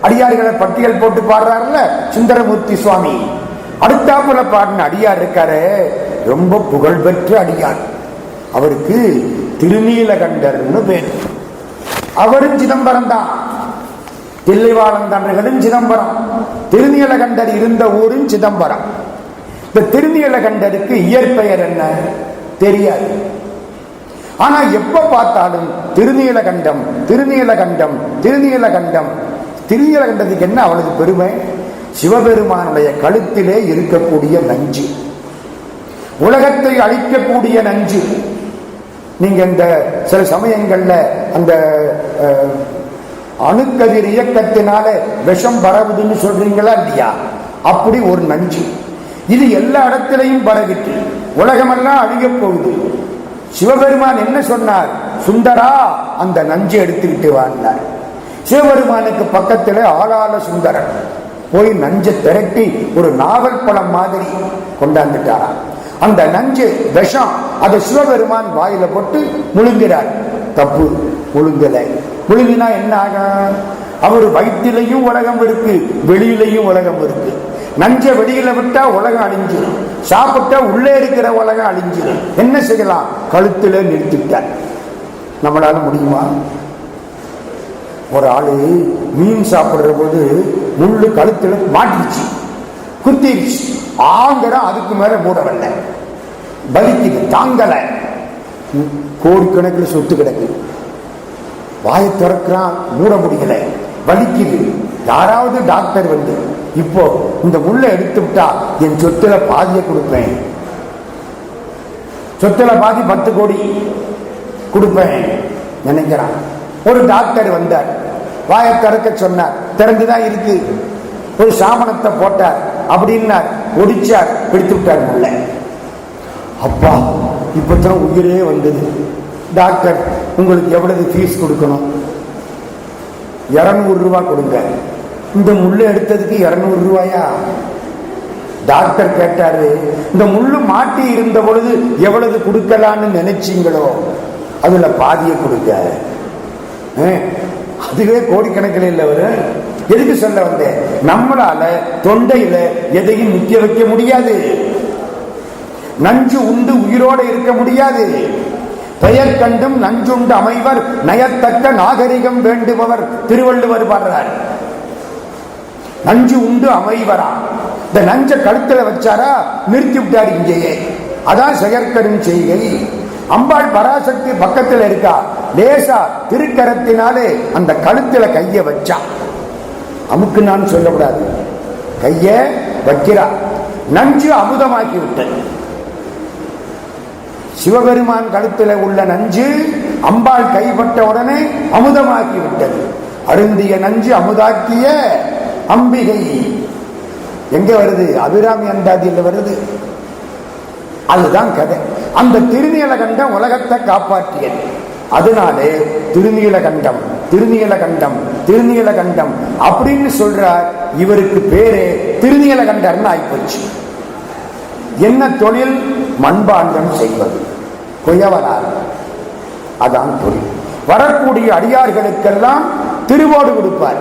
அடியார்களை பட்டியல் போட்டு பாடுறாருல்ல சுந்தரமூர்த்தி சுவாமி. அடுத்தாப்புல பாடின அடியார் இருக்காரு, ரொம்ப புகழ்பெற்ற அடியார். அவருக்கு திருநீலகண்டர்னு பேர். அவரும் சிதம்பரம் தான். தில்லைவாழந்தன்றுகளும் சிதம்பரம். திருநீலகண்டர் இருந்த ஊரும் சிதம்பரம். இந்த திருநீலகண்டருக்கு இயற்பெயர் என்ன தெரியாது. ஆனா எப்ப பார்த்தாலும் திருநீலகண்டம் திருநீலகண்டம் திருநீலகண்டம். திருநீலகண்டத்துக்கு என்ன அவளுக்கு பெருமை? சிவபெருமானுடைய கழுத்திலே இருக்கக்கூடிய நஞ்சு, உலகத்தை அழிக்கக்கூடிய நஞ்சு. நீங்க இந்த சில சமயங்கள்ல அந்த அணுக்கதிர் இயக்கத்தினால விஷம் பரவுதுன்னு சொல்றீங்களா இல்லையா? அப்படி ஒரு நஞ்சு. இது எல்லா இடத்திலையும் பரவிட்டு உலகமெல்லாம் அழிய போகுது. சிவபெருமான் என்ன சொன்னார்? சுந்தரா அந்த நஞ்சு எடுத்துக்கிட்டு வாழ்ந்தார். சிவபெருமானுக்கு பக்கத்தில் ஆளாள சுந்தரன் போய் நஞ்சை திரட்டி ஒரு நாவல் பழம் மாதிரி கொண்டாந்துட்டாரா. அந்த நஞ்சு விஷம், அதை சிவபெருமான் வாயில போட்டு முழுங்கிறார். தப்பு, முழுங்கலை. முழுங்கினா என்ன ஆகும்? அவர் வயிற்றிலையும் உலகம் இருக்கு, வெளியிலையும் உலகம் இருக்கு. நஞ்ச வெளியில விட்டா உலகம் அழிஞ்சிடும், சாப்பிட்டா உள்ளே இருக்கிற உலகம் அழிஞ்சிடும். என்ன செய்யலாம்? கழுத்துல நிறுத்திட்டார். நம்மளால முடியுமா? ஒரு ஆளு மீன் சாப்பிடுற போது முள்ளு கழுத்துல மாட்டிடுச்சு, குத்திடுச்சு. ஆங்கரம் அதுக்கு மேல மூடவில்லை, வலிக்குது, தாங்கல. கோடிக்கணக்கில் சொத்து கிடக்கு, வாயை திறக்கிறான், மூட முடியல, வலிக்குது. யாராவது டாக்டர் வந்து இப்போ இந்த முள்ளை எடுத்து விட்டா என் சொத்துல பாதியை கொடுப்பேன், சொத்துல பாதி 10 கோடி கொடுப்பேன் நினைக்கிறான். ஒரு டாக்டர் வந்தார், வாயை திறக்க சொன்னார், திறந்துதான் இருக்கு. ஒரு சாமனத்தை போட்டார், அப்படின்னார், ஒடிச்சார், பிடித்து விட்டார் முள்ள. அப்பா இப்பதான் உயிரே வந்தது. டாக்டர் உங்களுக்கு எவ்வளவு ஃபீஸ் கொடுக்கணும்? 200 ரூபாய் கொடுங்க. இந்த முள்ளு எடுத்ததுக்கு 200 ரூபாயா? டாக்டர் கேட்டாரு, இந்த முள்ளு மாட்டி இருந்த பொழுது எவ்வளவு கொடுக்கலான்னு நினைச்சீங்களோ அதுல பாதியை கொடுக்க. அதுவே கோடிக்கணக்கில் இல்லை. வரும் எதுக்கு சொல்ல வந்தேன்? நம்மளால தொண்டையில எதையும் நிக்க வைக்க முடியாது. நஞ்சு உண்டு உயிரோடு இருக்க முடியாது. பெயர் கண்டும் நஞ்சுண்டு அமைவர் நயத்தக்க நாகரிகம் வேண்டுபவர் திருவள்ளுவர் பாடுறார். நஞ்சு உண்டு அமைவரா? இந்த நஞ்ச கழுத்துல வச்சாரா, நிறுத்தி விட்டார் இங்கேயே. அதான் செயற்கரும் செய்கை. அம்பாள் பராசக்தி பக்கத்தில் இருக்கா, லேசா திருக்கரத்தினாலே அந்த கழுத்துல கைய வச்சா, அமுக்கு நான் சொல்லக்கூடாது, கைய வைக்கிறா. நஞ்சு அமுதமாக்கி விட்டது. சிவபெருமான் கழுத்துல உள்ள நஞ்சு அம்பாள் கைப்பட்ட உடனே அமுதமாக்கி விட்டது. அருந்திய நஞ்சு அமுதாக்கிய அம்பிகை எங்க வருது? அபிராமி அந்தாதியில் வருது. அதுதான் கதை. அந்த திருநீலகண்டம் உலகத்தை காப்பாற்றியது. அதனாலே திருநீலகண்டம் திருநீலகண்டம் திருநீலகண்டம் அப்படின்னு சொல்றார். இவருக்கு பேரு திருநீலகண்டர்னு ஆயிப்போச்சு. என்ன தொழில்? மண்பாண்டம் செய்வது, குயவனார். அதான் தொழில். வரக்கூடிய அடியார்களுக்கெல்லாம் திருவோடு கொடுப்பார்,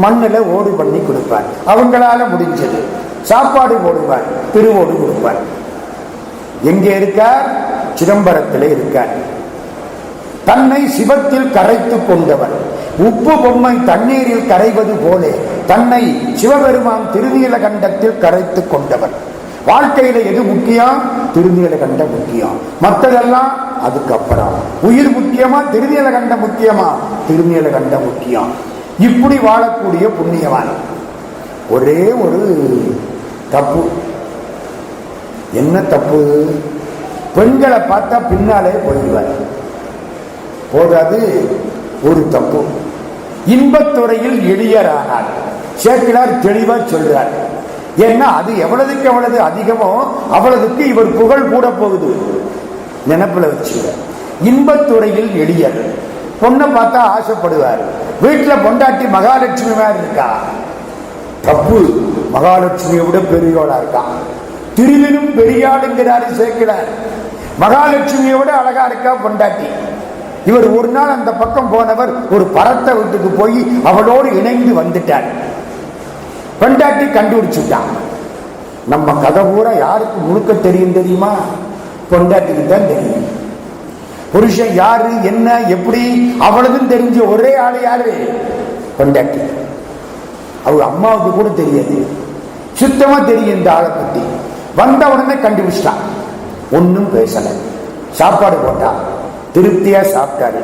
மண்ணில் ஓடு பண்ணி கொடுப்பார். அவங்களால முடிஞ்சது சாப்பாடு போடுவார், திருவோடு கொடுப்பார். எங்கே இருக்கார்? சிதம்பரத்தில் இருக்கார். தன்னை சிவத்தில் கரைத்து கொண்டவர். உப்பு பொம்மை தண்ணீரில் கரைவது போல தன்னை சிவபெருமான் திருநீலகண்டத்தில் கரைத்து கொண்டவர். வாழ்க்கையில எது முக்கியம்? திருநீலகண்டம் முக்கியம். மற்றதெல்லாம் அதுக்கப்புறம். உயிர் முக்கியமா, திருநீலகண்டம் முக்கியமா? திருநீலகண்டம் முக்கியம். இப்படி வாழக்கூடிய புண்ணியவான். ஒரே ஒரு தப்பு. என்ன தப்பு? பெண்களை பார்த்தா பின்னாலே போயிடுவார். போதாது, ஒரு தப்பு. இன்பத்துறையில் எளியரானார். சேக்கிழார் தெளிவா சொல்றார். ஏன்னா அது எவ்வளவுக்கு எவ்வளவு அதிகமோ அவ்வளவுக்கு இவர் புகழ் கூட போகுது. நினைப்புல வச்சு, இன்பத்துறையில் எளியர். பொண்ணை பார்த்தா ஆசைப்படுவார். வீட்டுல பொண்டாட்டி மகாலட்சுமி மாதிரி இருக்கா, தப்பு. மகாலட்சுமியை விட பெரியோளா இருக்கா. திருவினும் பெரியாளுங்கிறாரு சேக்கிழார். மகாலட்சுமியை விட அழகா இருக்கா பொண்டாட்டி. இவர் ஒரு நாள் அந்த பக்கம் போனவர் ஒரு பரத்த வீட்டுக்கு போய் அவளோடு இணைந்து வந்துட்டார். பெண்டாட்டி கண்டுபிடிச்சுட்டான். நம்ம கதை பூரா யாருக்கு முழுக்க தெரியும் தெரியுமா? பொண்டாட்டிக்கு தான் தெரியும். புருஷன் யாரு என்ன எப்படி அவளுக்கும் தெரிஞ்ச ஒரே ஆளு யாரு? பொண்டாட்டி. அவங்க அம்மாவுக்கு கூட தெரியாது, சுத்தமா தெரியும் இந்த ஆளை பத்தி. வந்த உடனே கண்டுபிடிச்சிட்டான். ஒன்னும் பேசல, சாப்பாடு போட்டா திருப்தியா சாப்பிட்டாரு.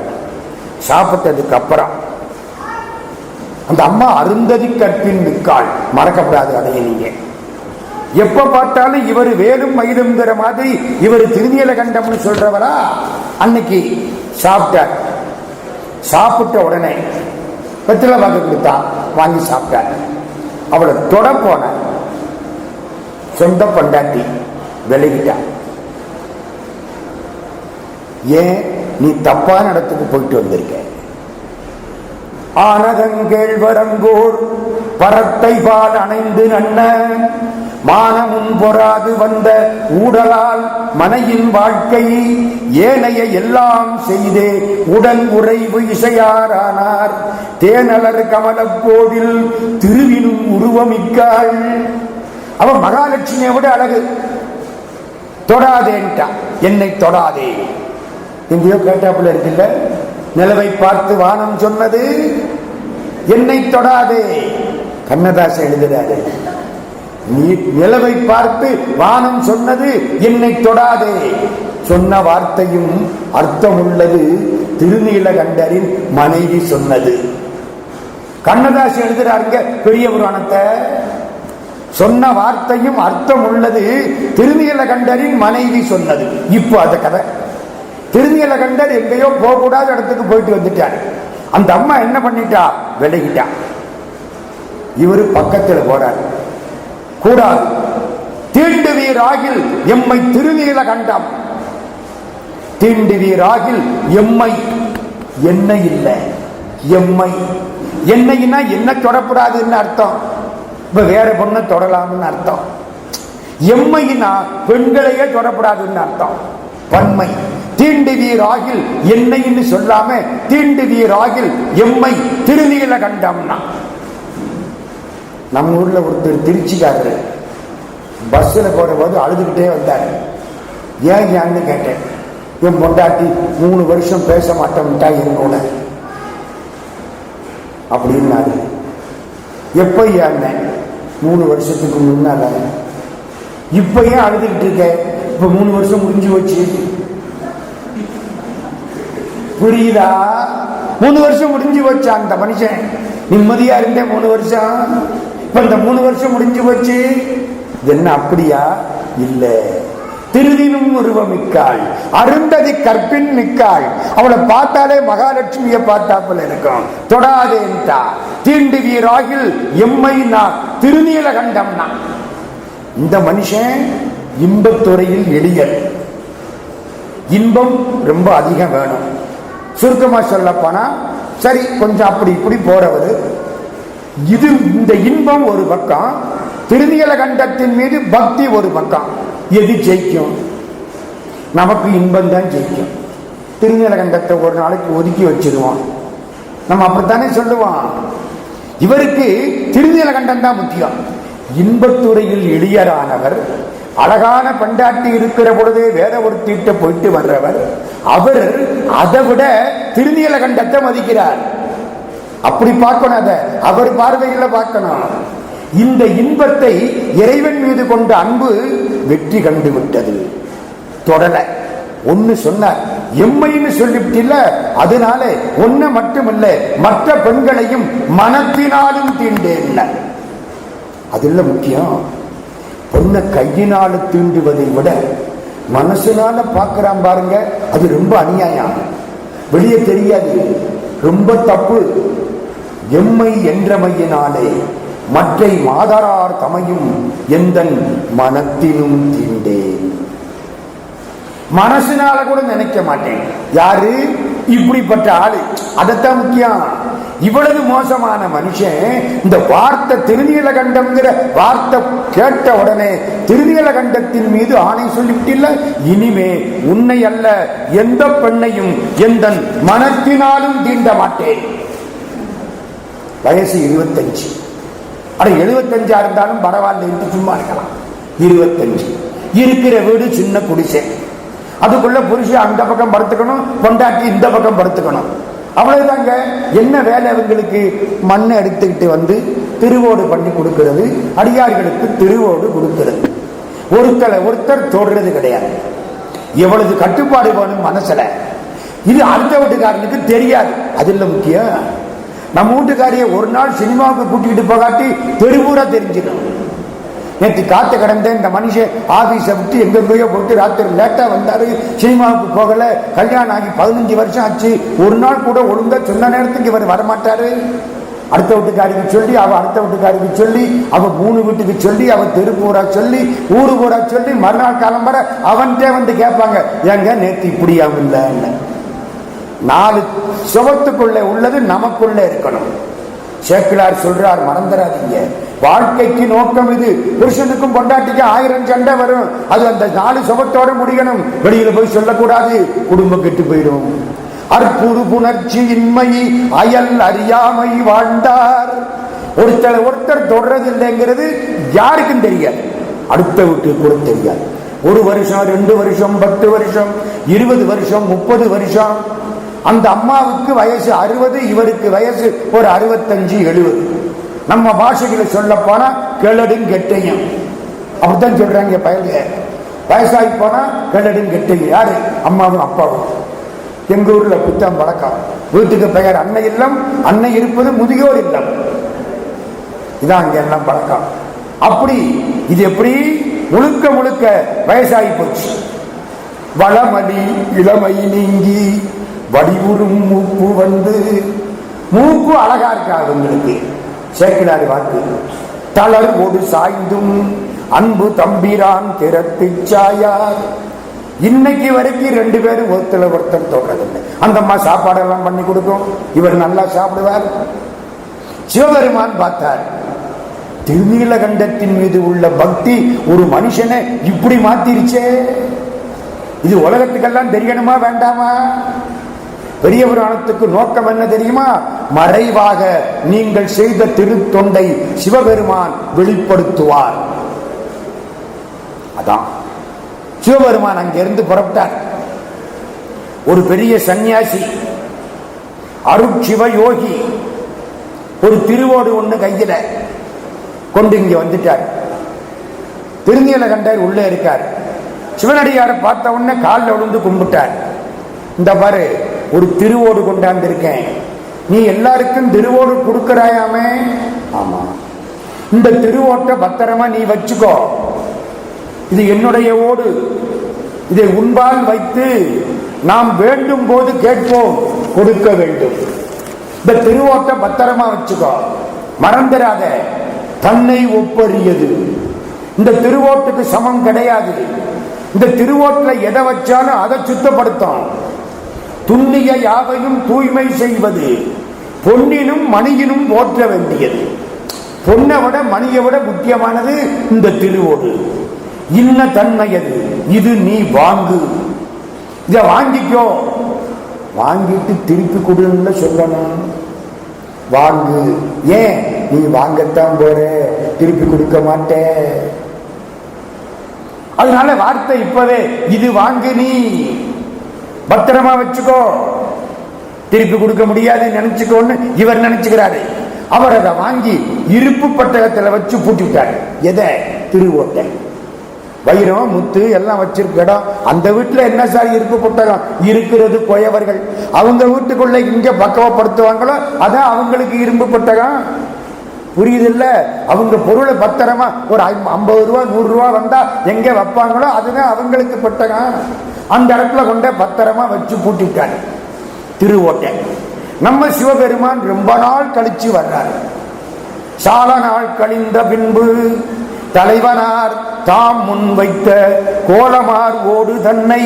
சாப்பிட்டதுக்கு அப்புறம் அந்த அம்மா அருந்ததி கற்பின் மிக்காள், மறக்கப்படாது அதைய நீங்க. எப்ப பார்த்தாலும் இவர் வேலும் மயிலுங்கிற மாதிரி இவர் திருநீல கண்டம்னு சொல்றவரா? அன்னைக்கு சாப்பிட்டார். சாப்பிட்ட உடனே வெற்றில வாங்க கொடுத்தா, வாங்கி சாப்பிட்டார். அவளை தொட போன சொந்த பொண்டாட்டி விலகிட்டா. ஏன்? நீ தப்பான இடத்துக்கு போயிட்டு வந்திருக்க. ஆனதங்கேழ்வரங்கோர் பரத்தை பால் அணைந்து நன்ன மானமுன் பொறாது வந்த ஊடலால் மனையின் வாழ்க்கை ஏனைய எல்லாம் செய்தே உடன் உறைவு இசையாரானார் தேனலர் கமலப்போதில் திருவினும் உருவமிக்காள். அவன் மகாலட்சுமியை விட அழகு. தொடாதேன்ட்டா, என்னை தொடாதே. எங்கேயோ கேட்டாப்புல இருக்குல்ல, நிலவை பார்த்து வானம் சொன்னது என்னை தொடாதே. கண்ணதாசன் எழுதுறாரு, நீ நிலவை பார்த்து வானம் சொன்னது என்னை தொடாதே. சொன்ன வார்த்தையும் அர்த்தம் உள்ளது, திருநீலகண்டரின் மனைவி சொன்னது. கண்ணதாசன் எழுதுறாருங்க பெரிய புராணத்தை. சொன்ன வார்த்தையும் அர்த்தம் உள்ளது, திருநீலகண்டரின் மனைவி சொன்னது. இப்போ அந்த கதை, திருநீலகண்டர் எங்கேயோ போகக்கூடாத இடத்துக்கு போயிட்டு வந்துட்டார். அந்த அம்மா என்ன பண்ணிட்டா? விலகிட்டா. இவரு பக்கத்தில் போறார். கூடாது, தீண்டுவீராகில் எம்மை திருநீலகண்டம். தீண்டுவீராகில் எம்மை, என்ன இல்லை எம்மை. என்னைன்னா என்ன தொடப்படாதுன்னு அர்த்தம். இப்ப வேற பொண்ணை தொடலாம்னு அர்த்தம். எம்மைனா பெண்களையே தொடப்படாதுன்னு அர்த்தம். பன்மை. தீண்டுவீராகில் என்னைன்னு சொல்லாம தீண்டுவீராகில் எம்மை திருநீலகண்டம்னா. நம்ம ஊர்ல ஒருத்தர் திருச்சிக்காரரு பஸ்ல போற போது அழுதுகிட்டே வந்தாரு. ஏன்னு கேட்டேன். என் பொண்டாட்டி 3 வருஷம் பேச மாட்டோம்ட்டா என்னோட அப்படின்னாரு. எப்ப ஏன்? 3 வருஷத்துக்கு முன்னால. இப்ப ஏன் அழுதுகிட்டு இருக்க? இப்ப 3 வருஷம் முடிஞ்சு வச்சு. புரியுதா? 3 வருஷம் முடிஞ்சு வச்சா அந்த மனுஷன் நிம்மதியா இருந்தேன் 3 வருஷம். இப்ப இந்த 3 வருஷம் முடிஞ்சு வச்சு. என்ன அப்படியா? இல்ல, திருதினும் உருவமிக்காள், அருந்ததி கற்பின் மிக்காள். அவளை பார்த்தாலே மகாலட்சுமியை பார்த்தாப்புல இருக்கும். தொடாதேன்டா. தீண்டுவீராகில் எம்மை நான் திருநீலகண்டம்னா. இந்த மனுஷன் இன்பத்துறையில் எளியர். இன்பம் ரொம்ப அதிகம் வேணும். சுருக்கமா சொல்ல போனா சரி, கொஞ்சம் அப்படி இப்படி போறவர். இது இந்த இன்பம் ஒரு பக்கம், திருநீலகண்டத்தின் மீது பக்தி ஒரு பக்கம். எது ஜெயிக்கும்? நமக்கு இன்பம் தான் ஜெயிக்கும். திருநீலகண்டத்தை ஒரு நாளைக்கு ஒதுக்கி வச்சிருவோம். நம்ம அப்படித்தானே சொல்லுவோம். இவருக்கு திருநீலகண்டம் தான் முக்கியம். இன்பத்துறையில் எளியரானவர், அழகான பண்டாட்டி இருக்கிற பொழுதே வேற ஒரு தீட்ட போயிட்டு வர்றவர். அவர் அதை விட திருநீலகண்டத்தை மதிக்கிறார். அப்படி பார்க்கணும், அதை அவர் பார்வையில பார்க்கணும். இந்த இன்பத்தை இறைவன் மீது கொண்ட அன்பு வெற்றி கண்டு விட்டது. தொடல ஒன்னு சொன்னார், எம்மைன்னு சொல்லிவிட்டில்ல, அதனால ஒன்ன மட்டுமல்ல மற்ற பெண்களையும் மனத்தினாலும் தீண்டேன். அதுல முக்கியம், பொண்ணை கையினால தீண்டுவதை விட மனசுனால பார்க்கிறான் பாருங்க, அது ரொம்ப அநியாயம். வெளியே தெரியாது, ரொம்ப தப்பு. எம்மை என்றமையினாலே மற்றை மாதரார் தமையும் எந்தன் மனத்தினும் தீண்டே. மனசுனால கூட நினைக்க மாட்டேன். யாரு இப்படிப்பட்ட ஆளு? அதத்தான் முக்கியம். இவ்வளவு மோசமான மனுஷன் இந்த வார்த்தை திருநீலகண்டம்ங்கிற வார்த்தை கேட்ட உடனே திருநீலகண்டத்தின் மீது ஆணை சொல்லிவிட்டில்ல, இனிமே உன்னை அல்ல எந்த பெண்ணையும் எந்த மனத்தினாலும் தீண்ட மாட்டேன். வயசு 25. அட 75 இருந்தாலும் பரவாயில்ல என்று சும்மா இருக்கலாம். 25 இருக்கிற வீடு சின்ன குடிசை, அதுக்குள்ள புருஷன் அந்த பக்கம் படுத்துக்கணும், பொண்டாட்டி இந்த பக்கம் படுத்துக்கணும், அவ்வளவுதாங்க. என்ன வேலை அவங்களுக்கு? மண்ணை எடுத்துக்கிட்டு வந்து திருவோடு பண்ணி கொடுக்கிறது, அடியார்களுக்கு திருவோடு கொடுக்கிறது. ஒருத்தர் தோடுறது கிடையாது. எவ்வளவு கட்டுப்பாடு வேணும் மனசுல. இது அடுத்த வீட்டுக்காரனுக்கு தெரியாது. அது இல்ல முக்கியம். நம்ம வீட்டுக்காரிய ஒரு நாள் சினிமாவுக்கு கூட்டிகிட்டு போகாட்டி தெருவூரா தெரிஞ்சிடும். நேற்று காத்து கிடந்த இந்த மனுஷன் ஆபீஸை விட்டு எங்கெங்கயோ போட்டு ராத்திரி லேட்டா வந்தாரு, சினிமாவுக்கு போகல, கல்யாணம் ஆகி 15 வருஷம் ஆச்சு, ஒரு நாள் கூட ஒழுங்கா சொன்ன நேரத்துக்கு இவர் வரமாட்டாரு. அடுத்த வீட்டுக்காரிக்கு சொல்லி, அவ அடுத்த வீட்டுக்காரிக்கு சொல்லி, அவ 3 வீட்டுக்கு சொல்லி, அவ தெரு பூரா சொல்லி, ஊரு பூரா சொல்லி, மறுநாள் காலம்பர அவன்கிட்ட வந்து கேட்பாங்க, ஏங்க நேற்று இப்படியாவும் இல்லை. 4 சுவத்துக்குள்ள உள்ளது நமக்குள்ள இருக்கணும். சேக்கிழார் சொல்றார், மறந்துடாதீங்க, வாழ்க்கைக்கு நோக்கம் இது. புருஷனுக்கும் பொண்டாட்டிக்கு 1000 சண்டை வரும், அது அந்த 4 சுவத்தோட முடியணும். வெளியில போய் சொல்லக்கூடாது, குடும்பம் கெட்டு போயிடும். அற்புறு புணர்ச்சி இன்மை அயல் அறியாமை வாழ்ந்தார். ஒருத்தர் தொடர்றது இல்லைங்கிறது யாருக்கும் தெரியாது, அடுத்த வீட்டுக்கு கூட தெரியாது. 1 வருஷம் 2 வருஷம் 10 வருஷம் 20 வருஷம் 30 வருஷம். அந்த அம்மாவுக்கு வயசு 60, இவருக்கு வயசு ஒரு 65 70. நம்ம பாஷைகளை சொல்ல போனா கிழடும் கெட்டையும் அப்படித்தான் சொல்றாங்க. பயலுங்க வயசாகி போனா கிழடும் கெட்டையும். யாரு? அம்மாவும் அப்பாவும். எங்க ஊர்ல புத்தம் பழக்கம். வீட்டுக்கு பெயர் அன்னை இல்லம், அன்னை இருப்பது முதியோர் இல்லம். இதான் அங்க எல்லாம் பழக்கம். அப்படி இது எப்படி முழுக்க முழுக்க வயசாகி போச்சு. வளமதி இளமை நீங்கி வடிவுறும் மூப்பு வந்து, மூப்பு அழகா இருக்கா அவங்களுக்கு. சேக்கிழார் வாக்கு, தளர் ஒரு சாய்ந்தும் அன்பு தம்பிரான் திறத்து சாயார். இன்னைக்கு வரைக்கும் 2 பேரும் ஒருத்தர் தோன்றதில்லை. அந்த அம்மா சாப்பாடெல்லாம் பண்ணி கொடுக்கும், இவர் நல்லா சாப்பிடுவார். சிவபெருமான் பார்த்தார், திருநீலகண்டத்தின் மீது உள்ள பக்தி ஒரு மனுஷனை இப்படி மாத்திருச்சே, இது உலகத்துக்கெல்லாம் தெரியணுமா வேண்டாமா? பெரிய புராணத்துக்கு நோக்கம் என்ன தெரியுமா? மறைவாக நீங்கள் செய்த திருத்தொண்டை சிவபெருமான் வெளிப்படுத்துவார். அதான் சிவபெருமான் அங்கிருந்து புறப்பட்டார். ஒரு பெரிய சன்னியாசி, அருட்சிவ யோகி, ஒரு திருவோடு ஒண்ணு கையில கொண்டு இங்க வந்துட்டார். திருநீலகண்டர் உள்ளே இருக்கார். சிவனடியாரை பார்த்த உடனே காலில் விழுந்து கும்பிட்டார். இந்த பாரு, ஒரு திருவோடு கொண்டாந்து இருக்கேன், நீ எல்லாருக்கும் திருவோடு கொடுக்கிறாயாமே? ஆமா, இந்த திருவோட்டை பத்திரமா நீ வச்சுக்கோ, இது என்னுடைய ஓடு, இதை உன்பால் வைத்து நாம் வேண்டும் போது கேட்போம், கொடுக்க வேண்டும். இந்த திருவோட்டை பத்திரமா வச்சுக்கோ, மறந்துடாத. தன்னை ஒப்பறியது இந்த திருவோட்டுக்கு சமம் கிடையாது. இந்த திருவோட்டில் எதை வச்சாலும் அதை சுத்தப்படுத்தும். துண்ணிய யாவையும் தூய்மை செய்வது, பொன்னினும் மணியினும் போற்ற வேண்டியது. பொன்னை விட மணியை விட முக்கியமானது இந்த திருவோடு. இன்ன தன்மையது, இது நீ வாங்கு, இத வாங்கிக்கோ, வாங்கிட்டு திருப்பி கொடுன்னு சொல்லணும். வாங்கு, ஏன் நீ வாங்கத்தான் போற, திருப்பி கொடுக்க மாட்டே. அதனால வார்த்தை இப்பவே, இது வாங்கு, நீ பத்திரமா வச்சுக்கோ, திருப்பி கொடுக்க முடியாது நினைச்சுக்கோன்னு இவர் நினைச்சுக்கிறாரு. அவர் அதை வாங்கி இருப்பு பட்டகத்துல வச்சு பூட்டிவிட்டாரு. எதை? திருவோட்டை. வைரம் முத்து எல்லாம் வச்சிருக்க இடம். அந்த வீட்டுல என்ன சார் இருப்பு புத்தகம் இருக்கிறது? போயவர்கள் அவங்க வீட்டுக்குள்ள இங்க பக்குவப்படுத்துவாங்களோ அதான் அவங்களுக்கு இரும்பு புத்தகம். புரியுது இல்ல? அவங்க பொருளை பத்திரமா ஒரு 50 ரூபா 100 ரூபா வந்தா எங்க வைப்பாங்களோ அதுதான் அவங்களுக்கு புத்தகம். அந்த இடத்துல கொண்ட பத்திரமா வச்சு பூட்டிட்டாரு திருவோட்டை. நம்ம சிவபெருமான் ரொம்ப நாள் கழிச்சு வர்றாரு. சால நாள் கழிந்த பின்பு தலைவனார் தாம் முன் வைத்த கோலமார் ஓடு தன்னை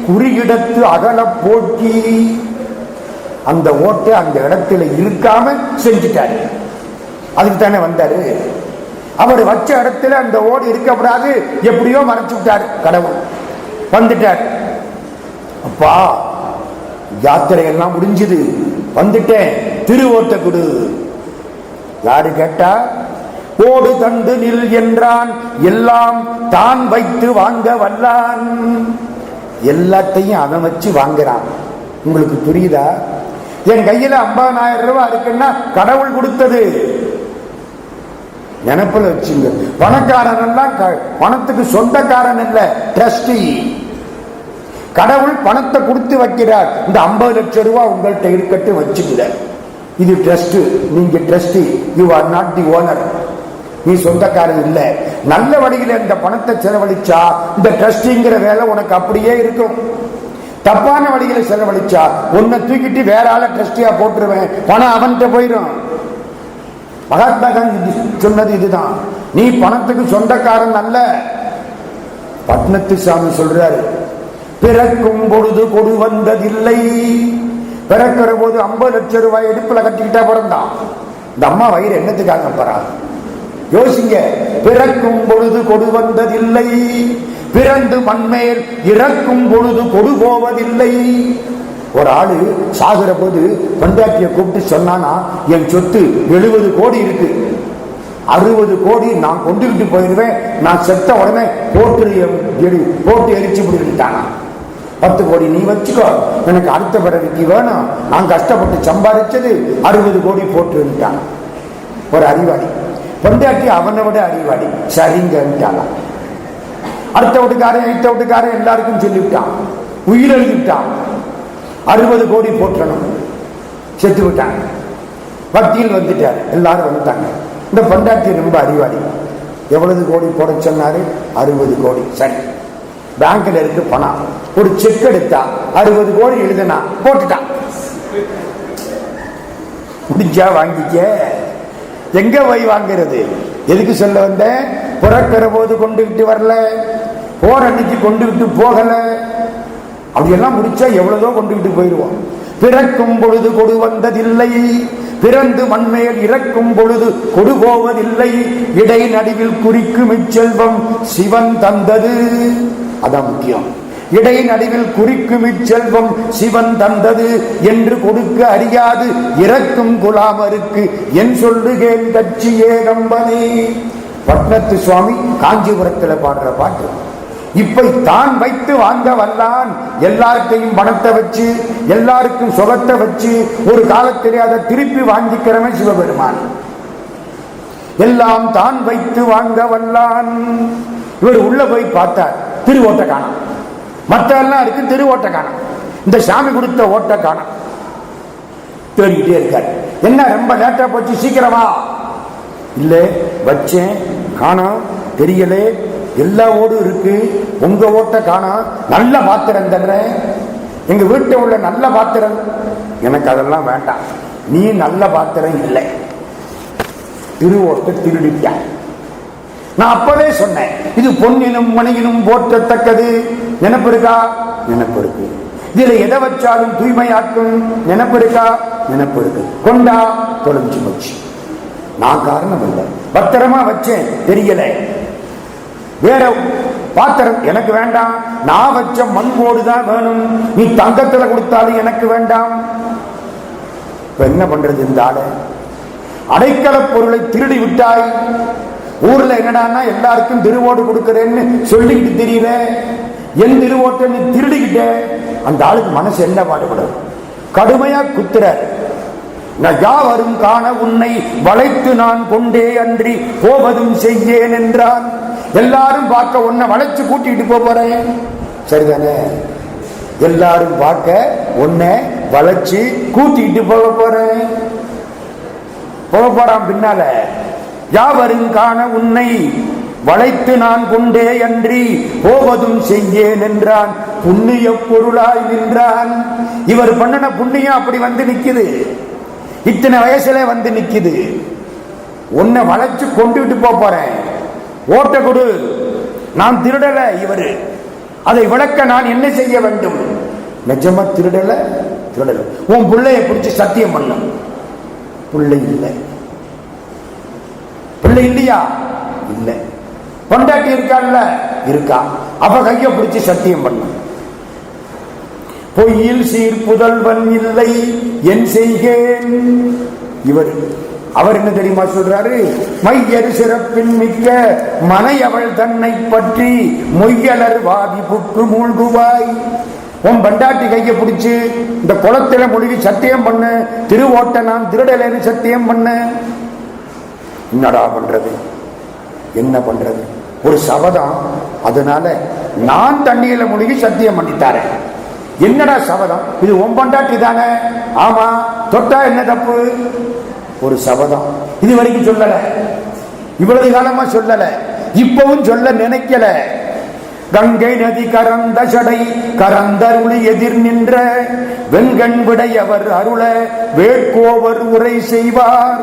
குறியிடத்து அகல போக்கி. அந்த ஓட்டை அந்த இடத்துல இருக்காம செஞ்சுட்டாரு. அதுக்கு தானே வந்தாரு. அவர் வச்ச இடத்துல அந்த ஓடு இருக்கப்படாது, எப்படியோ மறைச்சு விட்டாரு கடவுள். வந்துட்டார். அப்பா யாத்திரை எல்லாம் முடிஞ்சது, வந்துட்டேன், திரு ஓட்ட கொடு. யாரு கேட்டா, ஓடு தந்து நில் என்றான், எல்லாம் தான் வைத்து வாங்க வல்லான். எல்லாத்தையும் அவன் வச்சு வாங்குறான். உங்களுக்கு புரியுதா? என் கையில 50,000 ரூபாய் இருக்குன்னா கடவுள் கொடுத்தது. நினைப்புல வச்சுங்க. பணக்காரன் எல்லாம் பணத்துக்கு சொந்தக்காரன் இல்ல, ட்ரஸ்டி. கடவுள் பணத்தை கொடுத்து வைக்கிறார். இந்த 50 லட்சம் ரூபாய் உங்கள்கிட்ட இருக்கட்டும், வச்சுக்கல. இது ட்ரஸ்ட். நீங்க trustee, you are not the owner. நீ சொந்தக்காரன் இல்ல. நல்ல வழியில இந்த பணத்தை செலவழிச்சா இந்த ட்ரஸ்டிங்கிற வேலை உனக்கு அப்படியே இருக்கும். தப்பான வழியில செலவழிச்சா உன்னை தூக்கிட்டு வேற ஆள ட்ரஸ்டியா போட்டுருவேன், பணம் அவன்கிட்ட போயிடும். மகாத்மா காந்தி சொன்னது இதுதான். நீ பணத்துக்கு சொந்தக்காரன் அல்ல. பட்னத்து சாமி சொல்றாரு, பிறக்கும் பொழுது கொடு வந்ததில்லை. பிறக்கிற போது 50 லட்சம் ரூபாய் எடுப்புல கட்டிக்கிட்டா பிறந்தான். இந்த அம்மா வயிறு என்னத்துக்காக போறா யோசிங்க. பிறக்கும் பொழுது கொடு வந்ததில்லை, பிறந்து மண்மேல் இறக்கும் பொழுது கொடு போவதில்லை. ஒரு ஆளு சாகுற போது பண்டாட்டிய கூப்பிட்டு சொன்னானா, என் சொத்து 70 கோடி இருக்கு, 60 கோடி நான் கொண்டுகிட்டு போயிருவேன், நான் செத்த உடனே போட்டு எரிச்சு முடிவிட்டானா. 10 கோடி நீ வச்சுக்கோ, எனக்கு அடுத்த பிறவிக்கு வேணும், நான் கஷ்டப்பட்டு சம்பாதிச்சது 60 கோடி போட்டுட்டான். ஒரு அறிவாளி. பொண்டாட்டி அவனை விட அறிவாளி. சரிங்கட்டான். அடுத்த வீட்டுக்காரன் ஐத்த வீட்டுக்காரன் எல்லாருக்கும் சொல்லிவிட்டான், உயிரெழுதிவிட்டான். 60 கோடி போற்றணும். செத்து விட்டாங்க. வக்கீல் வந்துட்டார், எல்லாரும் வந்துட்டாங்க. இந்த பொண்டாட்டி ரொம்ப அறிவாளி. எவ்வளவு கோடி போட சொன்னாரு? 60 கோடி. சரி, பேங்க்ல இருக்கு பணம். ஒரு செக் எடுத்தா 60 கோடி எழுதுனா போட்டுட்டான். முடிஞ்சா வாங்கிக்க. எங்க போய் வாங்கிறது? எதுக்கு சொல்ல வந்த? பிறக்கிற போது கொண்டுகிட்டு வரல, போற அன்னைக்கு கொண்டுகிட்டு போகல. அப்படியெல்லாம் முடிச்சா எவ்வளவோ கொண்டுகிட்டு போயிடுவோம். பிறக்கும் பொழுது கொடு வந்ததில்லை, பிறந்து மண்மேல் இறக்கும் பொழுது கொடு போவதில்லை. இடை நடுவில் குறிக்கும் இச்செல்வம் சிவன் தந்தது. அதான் முக்கியம். இடை நடுவில் குறிக்கும் இச்செல்வம் சிவன் தந்தது என்று கொடுக்க அறியாது இறக்கும் குலாமருக்கு என் சொல்லுகேன் கட்சி ஏகம்பனே. பட்னத்து சுவாமி காஞ்சிபுரத்தில் பாடுற பாட்டு. இப்ப தான் வைத்து வாங்க வல்லான். எல்லாருக்கையும் பணத்தை வச்சு, எல்லாருக்கும் சுகத்தை வச்சு, ஒரு காலத்திலே அதை திருப்பி வாங்கிக்கிறவன் சிவபெருமான். எல்லாம் தான் வைத்து வாங்க வல்லான். இவர் உள்ள போய் பார்த்தார், திரு ஓட்ட காணம். மற்ற எல்லாம் இருக்கு, திரு ஓட்ட காணம். இந்த சாமி கொடுத்த ஓட்ட காணம். தேடிக்கிட்டே இருக்காரு. என்ன ரொம்ப லேட்டா போச்சு, சீக்கிரமா? இல்ல, வச்சேன், காணோம், தெரியல. எல்லா ஓடும் இருக்கு, உங்க ஓட்ட காணோம். நல்ல பாத்திரம் தர்றேன், எங்க வீட்டை உள்ள நல்ல பாத்திரம். எனக்கு அதெல்லாம் வேண்டாம், நீ நல்ல பாத்திரம் இல்லை. திரு ஓட்ட திருடிட்ட. நான் அப்பவே சொன்னேன், இது பொன்னினும் மணியினும் போற்றத்தக்கது. நினைப்பு இருக்கா? நினைப்பு இருக்கு. இதுல எதை வச்சாலும் தூய்மையாக்கும். நினைப்பு இருக்கா? நினைப்பு இருக்கு. கொண்டா, தொலைஞ்சு போச்சு. நான் காரணம் இல்லை, பத்திரமா வச்சேன், தெரியல. வேற பாத்திரம் எனக்கு வேண்டாம், நான் வச்ச மண்போடு தான் வேணும். நீ தங்கத்துல கொடுத்தாலும் எனக்கு வேண்டாம். இப்ப என்ன பண்றது? இந்த ஆளு அடைக்கல பொருளை திருடி விட்டாய். ஊர்ல என்னடான்னா எல்லாருக்கும் திருவோடு கொடுக்கிறேன்னு சொல்லிக்கிட்டு தெரியல. என் திருவோட்டை நீ திருடிக்கிட்ட. அந்த ஆளுக்கு மனசு என்ன பாடுபடும்? கடுமையா குத்துற. யாவரும் காண உன்னை வளைத்து நான் கொண்டே அன்றி போவதும் செய்யேன் என்றான். எல்லாரும் பார்க்க உன்னை வளைச்சு கூட்டிட்டு போறேன். சரிதானே? எல்லாரும் பார்க்க உன்னை வளைச்சு கூட்டிட்டு போறேன். போறான் பின்னால. யாவரும் காண உன்னை வளைத்து நான் கொண்டே அன்றி போவதும் செய்யேன் என்றான். புண்ணிய பொருளாய் நின்றான். இவர் பண்ணன புண்ணியம் அப்படி வந்து நிக்குது. இத்தனை வயசுல வந்து நிக்குது. உன்னை வளைச்சு கொண்டுட்டு போறேன், ஓட்ட கொடு. நான் திருடல. இவரு அதை விளக்க நான் என்ன செய்ய வேண்டும்? நிஜமா திருடல, திருடல. உன் பிள்ளைய பிடிச்சி சத்தியம் பண்ண, பிள்ளை இல்லை. பிள்ளை இல்லையா? இல்லை. பொண்டாட்டி இருக்கான்ல, இருக்கா. அவ கைய பிடிச்சி சத்தியம் பண்ண, பொய்யில் சீர் புதல்வன் இல்லை என் செய்கேன். அவர் என்ன தெரியுமா சொல்றாரு? மையர் சிறப்பின் மிக்க மனை அவள் தன்னை பற்றி மொய்யலர் வாதி புக்கு மூழ்குவாய். உன் பண்டாட்டி கைய பிடிச்சு இந்த குளத்தில மொழிகி சத்தியம் பண்ணு, திருவோட்ட நான் திருடலைன்னு சத்தியம் பண்ணு. என்னடா பண்றது? என்ன பண்றது? ஒரு சபதம். அதனால நான் தண்ணியில மொழிகி சத்தியம் பண்ணித்தாரேன். என்னடா சபதம்? இது உன் பண்டாட்டி தானே? ஆமா. தொட்டா என்ன தப்பு? ஒரு சபதம். இது வரைக்கும் சொல்லல, இவ்வளவு காலமா சொல்லல, இப்பவும் சொல்ல நினைக்கல. கங்கை நதி கரந்த சடை கரந்தருளி எதிர் நின்ற வெண்கண் விடையவர் அருள வேட்கோவர் உரை செய்வார்.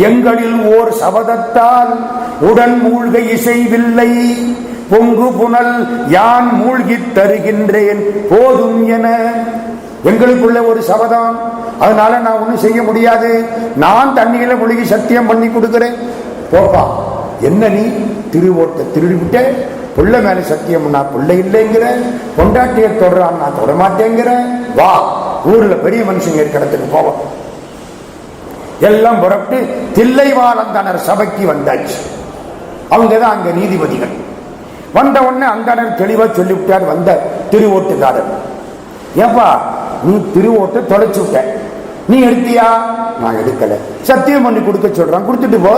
எங்களில் ஓர் சபதத்தால் உடன் மூழ்க இசைவில்லை, பொங்கு புனல் யான் மூழ்கி தருகின்றேன் போதும் என. எங்களுக்குள்ள ஒரு சபதம், அதனால நான் ஒண்ணும் செய்ய முடியாது. நான் தண்ணியில மூழ்கி சத்தியம் பண்ணி கொடுக்கிறேன். போப்பா, என்ன நீ திருவோட்ட திருடிவிட்ட, புள்ள மேல சத்தியம் பண்ணா பிள்ளை இல்லைங்கிற, பொண்டாட்டிய தொடரான் நான் தொட மாட்டேங்கிற, வா ஊர்ல பெரிய மனுஷங்க இருக்கிற இடத்துக்கு போவோம். எல்லாம் புறப்பட்டு தில்லைவாழந்தனர் சபைக்கு வந்தாச்சு. அவங்கதான் அங்க நீதிபதிகள். வந்த உடனே அந்தனர் தெளிவா சொல்லிவிட்டார் வந்த திருவோட்டுக்காரர். ஏப்பா, நீ திருவோட்டை தொலைச்சு விட்ட, நீ எடுத்தியா? நான் எடுக்கல. சத்தியம் பண்ணி கொடுக்க சொல்றான், கொடுத்துட்டு போ.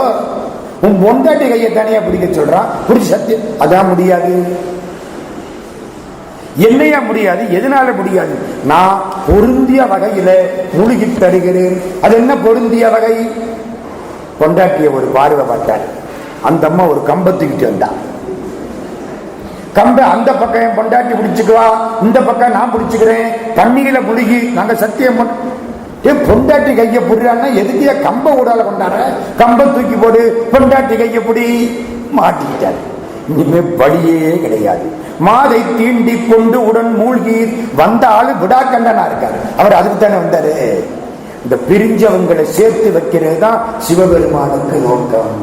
உன் பொண்டாட்டி கையை தனியா பிடிக்க சொல்றான், பிடிச்சி சத்தியம். அதான் முடியாது. என்னையா முடியாது? எதனால முடியாது? நான் பொருந்திய வகையில மூழ்கி தருகிறேன். அது என்ன பொருந்திய வகை? பொண்டாட்டிய ஒரு பார்வை பார்த்தார். அந்த அம்மா ஒரு கம்பத்துக்கிட்டு வந்தா. கம்ப அந்த பக்கம் என் பொண்டாட்டி பிடிச்சுக்குவா, இந்த பக்கம் நான் பிடிச்சுக்கிறேன். தண்ணியில முழுகி நாங்க சத்தியம் பொண்டாட்டி கைய புடுறான்னா எதுக்கிய கம்ப ஊடால கொண்டாட? கம்ப தூக்கி போடு, பொண்டாட்டி கைய புடி. மாட்டிக்கிட்டார். இனிமே வழியே கிடையாது. மாதை தீண்டி கொண்டு உடன் மூழ்கி வந்த ஆளு விடாக்கண்டனா இருக்காரு. அவர் அதுக்கு தானே வந்தாரு. இந்த பிரிஞ்சவங்களை சேர்த்து வைக்கிறது தான் சிவபெருமானுக்கு நோக்கம்.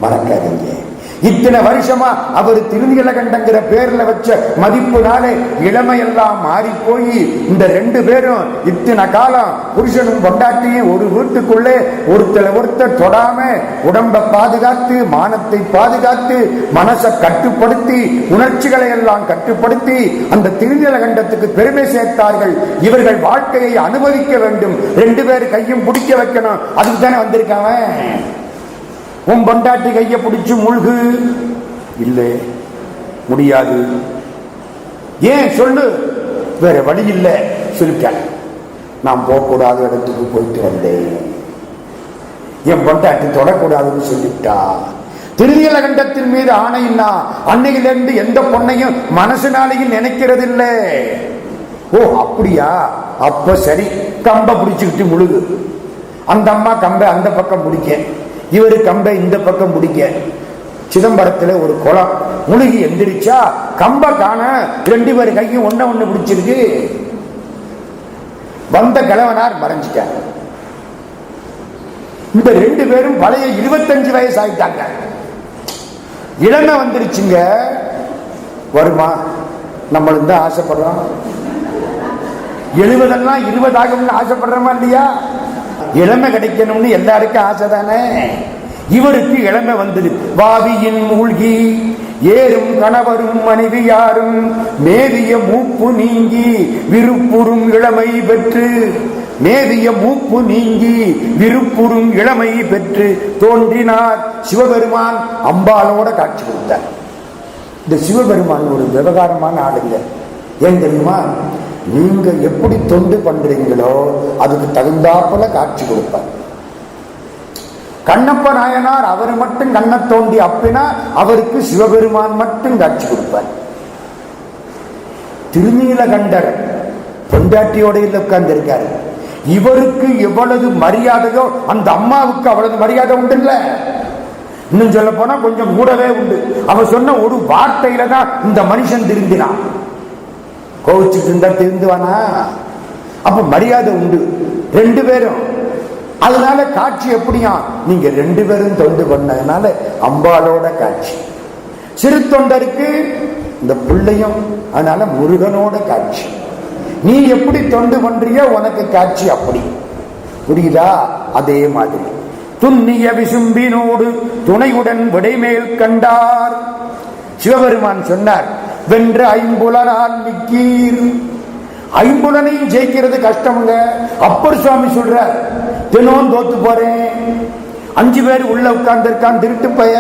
மறக்காதீங்க. இத்தனை வருஷமா அவர் திருநீலகண்டங்கிற பேர்ல வச்ச மதிப்புனாலே இளமையெல்லாம் மாறி போய் இந்த ரெண்டு பேரும் இத்தனை காலம் புருஷனும் பொண்டாட்டியும் ஒரு வீட்டுக்குள்ளே ஒருத்தர் தொடாம உடம்பை பாதுகாத்து, மானத்தை பாதுகாத்து, மனசை கட்டுப்படுத்தி, உணர்ச்சிகளை எல்லாம் கட்டுப்படுத்தி அந்த திருநீலகண்டத்துக்கு பெருமை சேர்த்தார்கள். இவர்கள் வாழ்க்கையை அனுபவிக்க வேண்டும், ரெண்டு பேர் கையும் பிடிக்க வைக்கணும். அதுக்கு தானே வந்திருக்காங்க. உன் பொண்டாட்டி கைய பிடிச்சு மூழ்கு. இல்லை, முடியாது. ஏன் சொல்லு? வேற வழி இல்லை சொல்லிட்டாங்க. நான் போகக்கூடாத இடத்துக்கு போயிட்டு வந்தேன், என் பொண்டாட்டி தொடக்கூடாதுன்னு சொல்லிட்டா. திருநீலகண்டத்தின் மீது ஆணையின்னா அன்னையிலிருந்து எந்த பொண்ணையும் மனசுனாலையும் நினைக்கிறது இல்லை. ஓ அப்படியா? அப்ப சரி, கம்ப பிடிச்சுக்கிட்டு முழுகு. அந்த அம்மா கம்பை அந்த பக்கம் பிடிக்க, இவரு கம்பை இந்த பக்கம் பிடிக்க. சிதம்பரத்துல ஒரு குளம், முழுகி எந்திரிச்சா கம்ப காண, ரெண்டு பேர் கையும் ஒண்ணு பிடிச்சிருக்கு. வந்த கிழவனார் மறைஞ்சிட்டாங்க. இந்த ரெண்டு பேரும் பழைய 25 வயசு ஆயிட்டாங்க. இளமை வந்துருச்சுங்க. வருமா? நம்மளும் தான் ஆசைப்படுறோம். 70 20 ஆகும்னு ஆசைப்படுறோமா இல்லையா? இளமை கிடைக்கணும்னு எல்லாருக்கும் ஆசை தானே. இவருக்கு இளமை வந்தது. வாவியின் மூழ்கி ஏறும் கணவரும் மனைவியாரும் மேவிய மூப்பு நீங்கி விருப்புறும் இளமை பெற்று, மேவிய மூப்பு நீங்கி விருப்புறும் இளமை பெற்று தோன்றினார் சிவபெருமான். அம்பாளோட காட்சி கொடுத்தார். இந்த சிவபெருமான் ஒரு விவகாரமான ஆளுங்க. ஏன் தெரியுமா? நீங்க எப்படி தொண்டு பண்றீங்களோ அதுக்கு தகுந்தாப்புல காட்சி கொடுப்பார். கண்ணப்ப நாயனார் அவர் மட்டும் கண்ணை தோண்டி அப்பினா அவருக்கு சிவபெருமான் மட்டும் காட்சி கொடுப்பார். திருநீலகண்டர் பொண்டாட்டியோட உட்கார்ந்து இருக்காரு. இவருக்கு எவ்வளவு மரியாதையோ அந்த அம்மாவுக்கு அவ்வளவு மரியாதை உண்டு இல்ல. இன்னும் சொல்ல போனா கொஞ்சம் கூடவே உண்டு. அவன் சொன்ன ஒரு வார்த்தையில தான் இந்த மனுஷன் திருந்தினான். கோவிச்சுட்டு இருந்தா திருந்துவானா? அப்ப மரியாதை உண்டு ரெண்டு பேரும். அதனால காட்சி எப்படியா, நீங்க ரெண்டு பேரும் தொண்டு பண்ணதுனால அம்பாலோட காட்சி. சிறு தொண்டருக்கு இந்த பிள்ளையும், அதனால முருகனோட காட்சி. நீ எப்படி தொண்டு பண்றியோ உனக்கு காட்சி அப்படி. புரியுதா? அதே மாதிரி துண்ணிய விசும்பினோடு துணையுடன் விடைமேல் கண்டார். சிவபெருமான் சொன்னார், வென்ற ஐம்புலனால் மிக்கீர். ஐம்புலனையும் ஜெயிக்கிறது கஷ்டம்ங்க. அப்பர் சுவாமி சொல்றார், தினம் தோத்து போறேன். 5 பேர் உள்ள உட்கார்ந்து இருக்கான், திருட்டு பைய,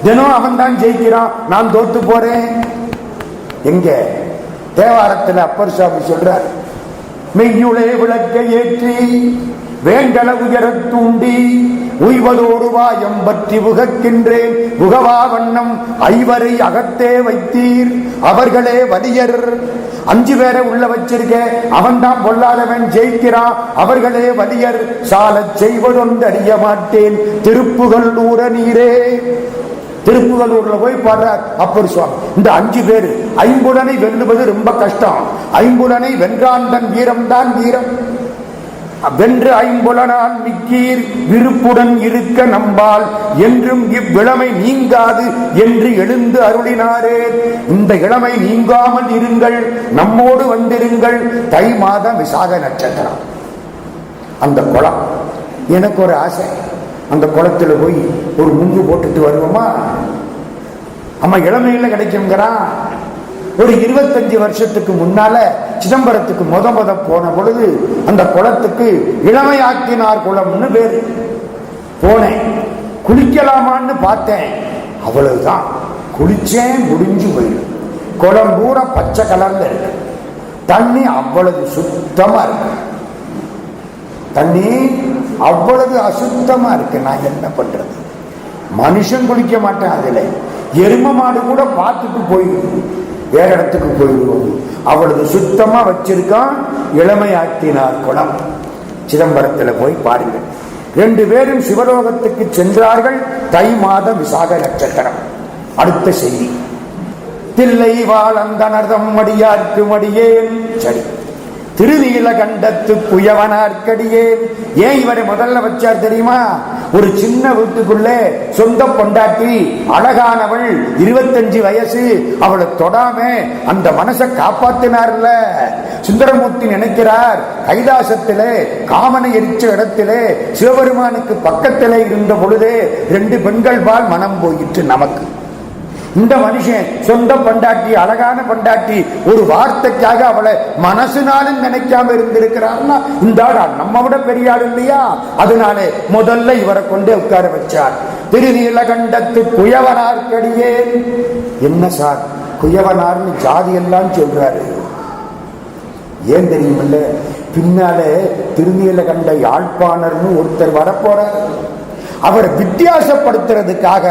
தினம் அவன் தான் ஜெயிக்கிறான், நான் தோத்து போறேன். எங்க தேவாரத்தில் அப்பர் சுவாமி சொல்றார், மெய்யுளே விளக்க ஏற்றி வேண்டல உயர தூண்டி உய்வதோடு வாயம் பற்றி உகக்கின்றேன் உகவா வண்ணம் ஐவரை அகத்தே வைத்தீர் அவர்களே வலியர். 5 பேரை உள்ள வச்சிருக்க, அவன் தான் பொல்லாதவன், ஜெயிக்கிறான், அவர்களே வலியர். சாலச் செய்வதொன்று அறிய மாட்டேன் திருப்புகழூர நீரே. திருப்புகலூர்ல போய் பாடுறார் அப்பர் சுவாமி. இந்த 5 பேர் ஐம்புலனை வெல்லுவது ரொம்ப கஷ்டம். ஐம்புலனை வென்றான் தன் வீரம் தான் வீரம். வென்று ஐம்புலனால் மிக்கீர் விருப்புடன் இருக்க நம்பால் என்றும் இவ்விழமை நீங்காது என்று எழுந்து அருளினாரே. இந்த இளமை நீங்காமல் இருங்கள், நம்மோடு வந்திருங்கள். தை மாதம் விசாக நட்சத்திரம் அந்த குளம். எனக்கு ஒரு ஆசை, அந்த குளத்துல போய் ஒரு முங்கு போட்டுட்டு வருவோமா? அம்மா இளமையில கிடைக்குங்கிறான். ஒரு 25 வருஷத்துக்கு முன்னால சிதம்பரத்துக்கு முத போன பொழுது அந்த குளத்துக்கு இளமையாக்கினார் குளம்னு பேரு. போனேன், குளிக்கலாமான்னு பார்த்தேன், அவ்வளவுதான். குளிச்சேன், முடிஞ்சு போயிடும். குளம் பூரா பச்சை கலர்ல இருக்கு, தண்ணி அவ்வளவு சுத்தமா இருக்கு. தண்ணி அவ்வளவு அசுத்தமா இருக்கு. நான் என்ன பண்றது? மனுஷன் குளிக்க மாட்டேன் அதுல. எரும மாடு கூட பார்த்துட்டு போயிடும், வேற இடத்துக்கு போயிடுவோம். அவ்வளவு சுத்தமா வச்சிருக்கான் இளமையாக்கினார் குளம். சிதம்பரத்தில் போய் பாருங்க. 2 பேரும் சிவலோகத்துக்கு சென்றார்கள். தை மாதம் விசாக நட்சத்திரம். அடுத்த செய்தி, தில்லை வாழந்தனர்தம் மடியார்க்கு மடியேன். சரி, திருநீலகண்டத்து குயவனார்க்கடியேன். ஏன் இவரை முதல்ல வச்சார் தெரியுமா? ஒரு சின்ன வீட்டுக்குள்ளே சொந்த பொண்டாட்டி, அழகானவள், 25 வயசு, அவளை தொடாம அந்த மனசை காப்பாத்தினார்ல. சுந்தரமூர்த்தி நினைக்கிறார், கைலாசத்திலே காமனை எரிச்ச இடத்திலே சிவபெருமானுக்கு பக்கத்திலே இருந்த பொழுதே 2 பெண்கள் பால் மனம் போயிற்று நமக்கு. இந்த மனுஷன் சொந்த பண்டாட்டி, அழகான பண்டாட்டி, ஒரு வார்த்தைக்காக அவளை மனசுனாலும் நினைக்காம இருந்திருக்கிறார்னா இந்த ஆள் நம்ம விட பெரிய ஆள் இல்லையா? அதனால முதல்ல இவரை கொண்டே உட்கார வச்சார். திருநீலகண்டத்து குயவனார்க்கடியே. என்ன சார் குயவனார்னு ஜாதி எல்லாம் சொல்றாரு? ஏன் தெரியுமில்ல, பின்னால திருநீலகண்ட யாழ்ப்பாணர்னு ஒருத்தர் வரப்போறார். அவரை வித்தியாசப்படுத்துறதுக்காக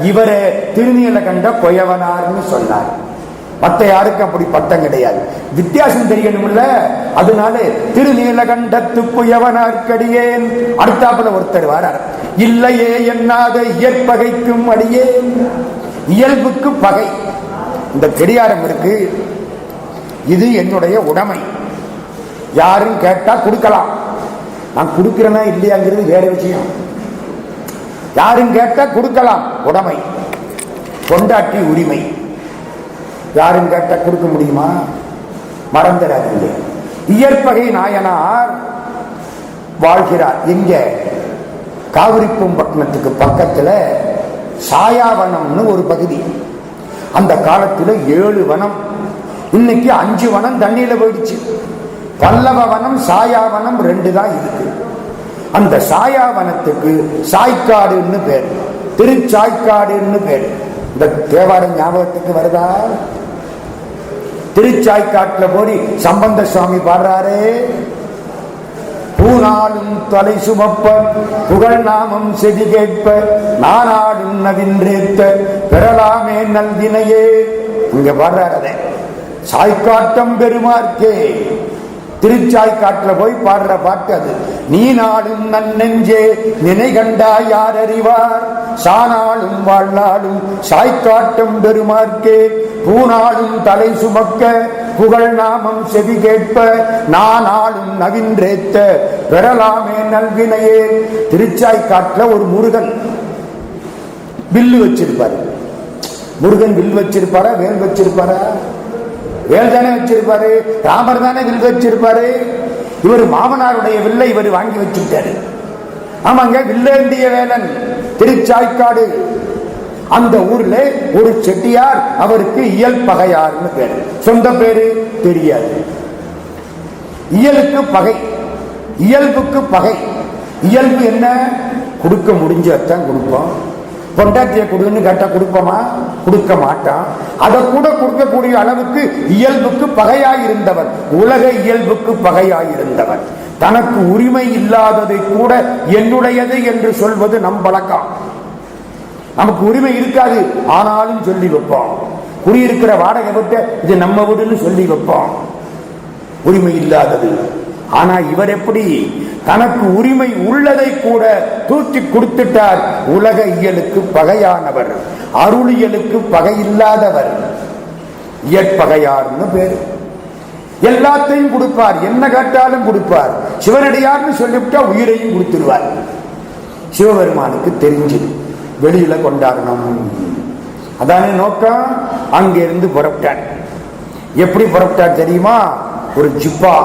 இவரை திருநீலகண்ட குயவனார்னு சொன்னார். மற்ற யாருக்கும் அப்படி பட்டம் கிடையாது, வித்தியாசம் தெரியணும்ல. அதனால திருநீலகண்டத்து குயவனார்க்கடியேன். அடுத்தாப்புல ஒருத்தர் வரார், இல்லையே என்னாத இயற்பகைக்கும் அடியேன். இயல்புக்கு பகை. இந்த கடிகாரம் இருக்கு, இது என்னுடைய உடைமை. யாரும் கேட்டா கொடுக்கலாம், நான் கொடுக்கிறேன்னா இல்லையாங்கிறது வேற விஷயம். யாரும் கேட்டா கொடுக்கலாம், உடைமை. பொண்டாட்டி உரிமை. யாரும் கேட்டா கொடுக்க முடியுமா? மறந்துடாதீங்க. இயற்பகை நாயனார் வாழ்கிறார் எங்க? காவிரிப்பூம்பட்டினத்துக்கு பக்கத்துல சாயாவனம்னு ஒரு பகுதி. அந்த காலத்துல 7 வனம், இன்னைக்கு 5 வனம் தண்ணியில போயிடுச்சு. பல்லவ வனம், சாயாவனம் 2 தான் இருக்கு. அந்த சாயாவனத்துக்கு சாய்க்காடுன்னு பேர், திருச்சாய்க்காடுன்னு பேர். இந்த தேவார ஞாபகத்துக்கு வருதா? திருச்சாய்க்காட்டுல போய் சம்பந்த சுவாமி பாடுறாரே, பூநாளும் தலை சுமப்ப புகழ் நாமம் செதி கேட்ப நானாடும் நவின்றேத்த பெறலாமே நல்வினையே. இங்க பாடுறாரு, சாய்க்காட்டம் பெருமார்க்கே திருச்சாய்க்காட்டுல போய் பாடுற பாட்டு அது. நீ நாளும் நன்னெஞ்சே நினை கண்டா யார் அறிவார், சானாலும் வாழ்நாளும் சாய்க்காட்டும் பெருமார்க்கே, பூனாலும் தலை சுமக்க புகழ் நாமம் செவி கேட்ப, நானாலும் நவின்றேத்த பெறலாமே நல்வினையே. திருச்சாய்க்காட்டுல ஒரு முருகன் வில்லு வச்சிருப்பாரு. முருகன் வில் வச்சிருப்பாரா வேல் வச்சிருப்பாரா? வேல் தானே வச்சிருப்பாரு. ராமர் தானே வில் வச்சிருப்பாரு. இவர் மாமனாருடைய வில்லை இவர் வாங்கி வச்சுட்டாரு. ஆமாங்க, வில்லேந்திய வேலன் திருச்சாய்க்காடு. அந்த ஊர்ல ஒரு செட்டியார், அவருக்கு இயல் பகையார்னு பேரு. சொந்த பேரு தெரியாது. இயலுக்கு பகை, இயல்புக்கு பகை. இயல்பு என்ன? கொடுக்க முடிஞ்சதான் கொடுப்போம். பொண்டாட்டியை கொடுன்னு கேட்டா கொடுப்போமா? கொடுக்க மாட்டான். அதை கூட கொடுக்கக்கூடிய அளவுக்கு இயல்புக்கு பகையாயிருந்தவன், உலக இயல்புக்கு பகையாயிருந்தவன். தனக்கு உரிமை இல்லாததை கூட என்னுடையது என்று சொல்வது நம் பழக்கம். நமக்கு உரிமை இருக்காது, ஆனாலும் சொல்லி வைப்போம். குடியிருக்கிற வாடகை விட்டு இது நம்ம வீடுன்னு சொல்லி வைப்போம், உரிமை இல்லாதது. ஆனா இவர் எப்படி தனக்கு உரிமை உள்ளதை கூட தூக்கி கொடுத்துட்டார். உலக இயலுக்கு பகையானவர், அருளியலுக்கு பகை இல்லாதவர், இயற்பகையார்னு பேரு. எல்லாத்தையும் கொடுப்பார், என்ன கேட்டாலும் கொடுப்பார். சிவனடியார்னு சொல்லிவிட்டா உயிரையும் கொடுத்துருவார். சிவபெருமானுக்கு தெரிஞ்சு வெளியில கொண்டாடணும், அதானே நோக்கம். அங்கிருந்து புறப்பட்டார். எப்படி புறப்பட்டார் தெரியுமா? ஒரு ஜிப்பா,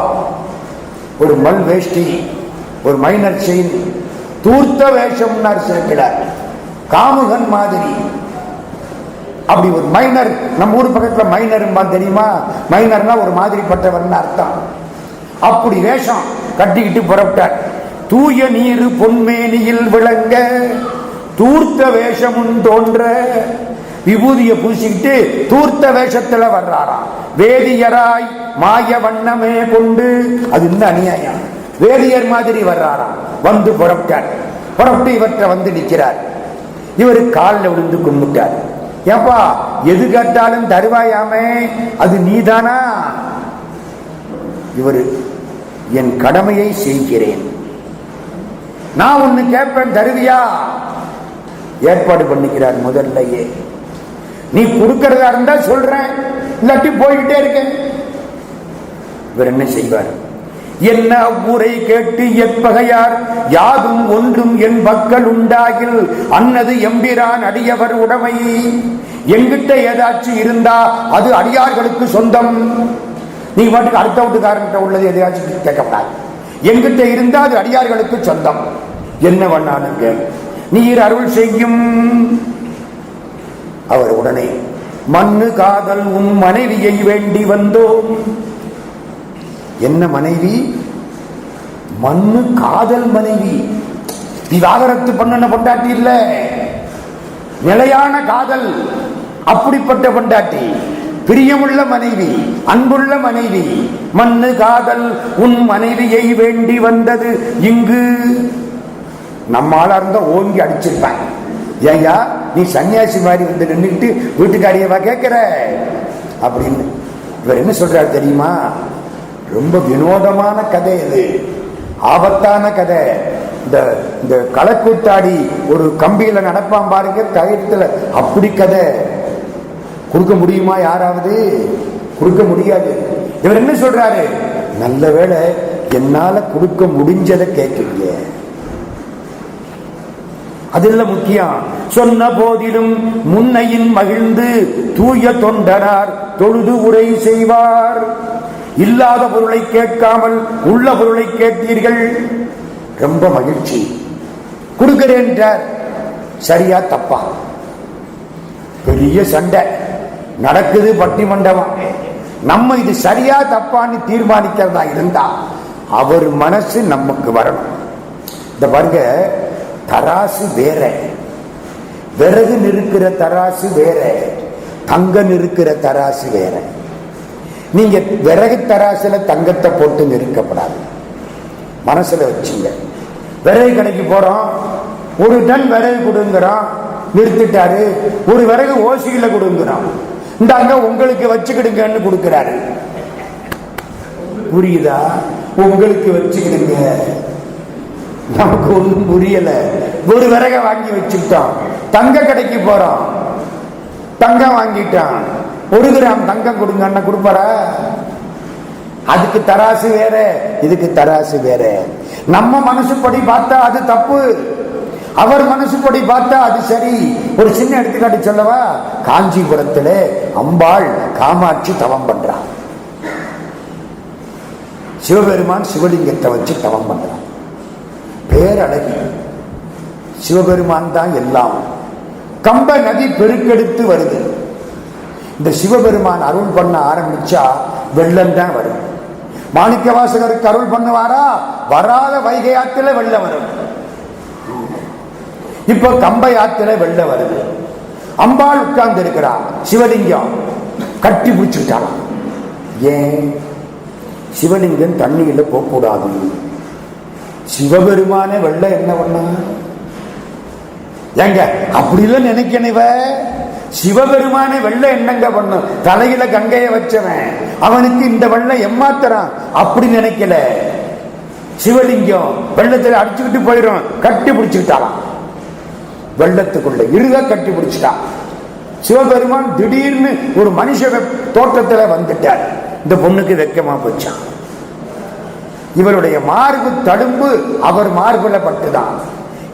ஒரு மல் வேஷ்டி, ஒரு மைனர் செயின், தூர்த்த வேஷம் சேர்க்கிறார், காமுகன் மாதிரி. அப்படி ஒரு மைனர், நம்ம ஊர் பக்கத்துல மைனர் தெரியுமா? மைனர்னா ஒரு மாதிரி பட்டவர்னு அர்த்தம். அப்படி வேஷம் கட்டிக்கிட்டு புறப்பட்டார். தூய நீரு பொன்மேனியில் விளங்க தூர்த்த வேஷமும் தோன்ற, விபூதிய பூசிக்கிட்டு தூர்த்த வேஷத்துல வர்றாராம். வேதியராய் மாய வண்ணமே கொண்டு, அது இந்த அநியாயம். வேதியர் மாதிரி வர்றாராம். வந்து புறப்பட்டார். புறப்பட்டு இவற்றை வந்து நிற்கிறார். இவரு காலில் விழுந்து கும்பிட்டார். ஏப்பா, எது கேட்டாலும் தருவாயாமே, அது நீதானா? இவரு, என் கடமையை செய்கிறேன், நான் ஒன்னு கேட்பேன், தருவியா? ஏற்பாடு பண்ணிக்கிறார் முதல்லையே. நீ கொடுக்கிறதா இருந்தா சொல்றேன், இல்லாட்டி போய்கிட்டே இருக்கேன். இவர் என்ன செய்வார்? என்ன ஊரை கேட்டு எப்பகையார் யாதும் ஒன்றும் என் மக்கள் உண்டாகில் அன்னது எம்பிரான் அடியவர் உடைமை. எங்கிட்ட ஏதாச்சும் இருந்தா அது அடியார்களுக்கு சொந்தம். நீ பாட்டுக்கு அடுத்த வீட்டுக்காரன்கிட்ட உள்ளது எதையாச்சும் கேட்கப்படாது. எங்கிட்ட இருந்தா அது அடியார்களுக்கு சொந்தம். என்ன பண்ணானுங்க, நீர் அருள் செய்யும். அவர் உடனே, மண்ணு காதல் உன் மனைவியை வேண்டி வந்தோம். என்ன மனைவி? மண்ணு காதல் மனைவி. விவாகரத்து பண்ணன பொண்டாட்டி இல்ல, நிலையான காதல். அப்படிப்பட்ட பொண்டாட்டி, பிரியமுள்ள மனைவி, அன்புள்ள மனைவி. மண்ணு காதல் உன் மனைவியை வேண்டி வந்தது இங்கு. நம்மால இருந்தா ஓங்கி அடிச்சிருப்பாங்க. ஏயா நீ சன்னியாசி மாதிரி வந்து நின்றுட்டு வீட்டுக்காரியவா கேட்கிற அப்படின்னு. இவர் என்ன சொல்றாரு தெரியுமா? ரொம்ப வினோதமான கதை இது, ஆபத்தான கதை. இந்த களக்கூத்தாடி ஒரு கம்பியில நடப்பான் பாருங்க கயிற்றுல, அப்படி கதை. கொடுக்க முடியுமா? யாராவது கொடுக்க முடியாது. இவர் என்ன சொல்றாரு? நல்ல வேளை என்னால கொடுக்க முடிஞ்சதை கேட்குங்க, அதுல முக்கியம். சொன்ன போதிலும் முன்னையின் மகிழ்ந்து தூய தொண்டனார் தொழுது உரை செய்வார். இல்லாத பொருளை கேட்காமல் உள்ள பொருளை கேட்டீர்கள், ரொம்ப மகிழ்ச்சி. கொடுக்கிறேன். சரியா தப்பா? பெரிய சண்டை நடக்குது பட்டிமண்டபம். நம்ம இது சரியா தப்பான்னு தீர்மானிக்கிறதா இருந்தா அவர் மனசு நமக்கு வரணும். இந்த பாருங்க, தராசு வேற, விறகு நிற்கிற தராசு வேற, தங்க நிற்கிற தராசு வேற. நீங்க விறகு தராசுல தங்கத்தை போட்டு நிற்கப்படாது, மனசுல வச்சுங்க. விறகு கடைக்கு போறோம், ஒரு டன் விறகு கொடுங்கிறோம், நிறுத்திட்டாரு. ஒரு விறகு ஓசியில கொடுங்கிறோம், இந்த அங்க உங்களுக்கு வச்சுக்கிடுங்கன்னு கொடுக்கிறாரு. புரியுதா? உங்களுக்கு வச்சுக்கிடுங்க, நமக்கு ஒன்றும் புரியல. ஒரு விறக வாங்கி வச்சுட்டோம், தங்க கடைக்கு போறோம், தங்கம் வாங்கிட்டான், 1 கிராம் தங்கம் கொடுங்கன்னா கொடுப்பாரா? அதுக்கு தராசு வேற, இதுக்கு தராசு வேற. நம்ம மனசுப்படி பார்த்தா அது தப்பு, அவர் மனசுப்படி பார்த்தா அது சரி. ஒரு சின்ன எடுத்துக்காட்டு சொல்லவா? காஞ்சிபுரத்துல அம்பாள் காமாட்சி தவம் பண்றான், சிவபெருமான் சிவலிங்கத்தை வச்சு தவம் பண்றான். பேரழகி, சிவபெருமான் தான் எல்லாம். கம்ப நதி பெருக்கெடுத்து வருது. இந்த சிவபெருமான் அருள் பண்ண ஆரம்பிச்சா வெள்ளம் தான் வரும். மாணிக்க வாசகருக்கு அருள் பண்ணுவாரா? வராத வைகை ஆத்துல வெள்ளம் வரும். இப்ப கம்பை ஆத்துல வெள்ளம் வருது. அம்பாள் உட்கார்ந்து இருக்கிறார், சிவலிங்கம் கட்டி பிடிச்சுட்டாளாம். ஏன்? சிவலிங்கம் தண்ணியில போகக்கூடாது. சிவபெருமான வெள்ளம் என்ன பண்ண? ஏங்க அப்படிலாம் நினைக்கணிவ? சிவபெருமான வெள்ளம் என்னங்க பண்ணும்? தலையில கங்கைய வச்சவன், அவனுக்கு இந்த வெள்ளம் எம்மாத்திரம் அப்படி நினைக்கல. சிவலிங்கம் வெள்ளத்துல அடிச்சுக்கிட்டு போயிடும், கட்டி பிடிச்சுக்கிட்டாலாம். வெள்ளத்துக்குள்ள இருக கட்டி பிடிச்சிட்டான். சிவபெருமான் திடீர்னு ஒரு மனுஷ தோற்றத்துல வந்துட்டார். இந்த பொண்ணுக்கு வெக்கமா போச்சான். இவருடைய மார்பு தழும்பு அவர் மார்புல பட்டுதான்.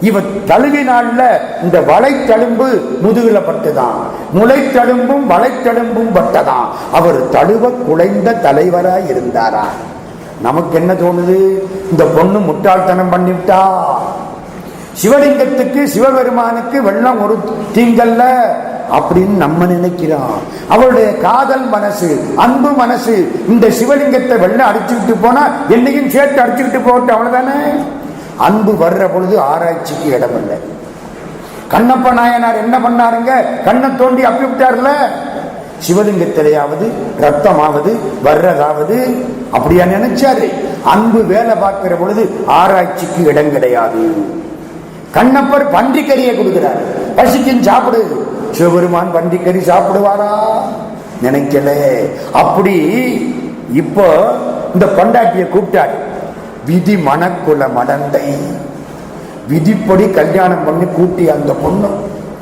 இவர் தழுவினால இந்த வளைத்தழும்பு முதுகுல பட்டுதான். முளைத்தழும்பும் வளைத்தழும்பும் பட்டதான். அவர் தழுவ குலைந்த தலைவராய் இருந்தாரா? நமக்கு என்ன தோணுது? இந்த பொண்ணு முட்டாள்தனம் பண்ணிவிட்டா. சிவலிங்கத்துக்கு சிவபெருமானுக்கு வெள்ளம் ஒரு தீங்கல்ல அப்படின்னு நம்ம நினைக்கிறோம். அவருடைய காதல் மனசு, அன்பு மனசு இந்த சிவலிங்கத்தை வெள்ளம் அடிச்சுக்கிட்டு போனா என்னையும் சேர்த்து அடிச்சுக்கிட்டு போட்டு, அவ்வளவுதானே. அன்பு வர்ற பொழுது ஆராய்ச்சிக்கு இடம் இல்லை. கண்ணப்ப நாயனார் என்ன பண்ணாருங்க? கண்ணை தோண்டி அப்பி விட்டார்ல. சிவலிங்கத்திலேயாவது ரத்தமாவது வர்றதாவது அப்படியா நினைச்சாரு? அன்பு வேலை பார்க்கிற பொழுது ஆராய்ச்சிக்கு இடம் கிடையாது. கண்ணப்பர் பன்றிக்கறியை கொடுக்கிறார், பசிக்கும் சாப்பிடு. சிவபெருமான் பன்றிக்கறி சாப்பிடுவாரா? நினைக்கல. அப்படி இப்போ இந்த பொண்டாட்டியை கூப்பிட்டாரு. விதி மணக்குல மடந்தை, விதிப்படி கல்யாணம் பண்ணி கூட்டி அந்த பொண்ணு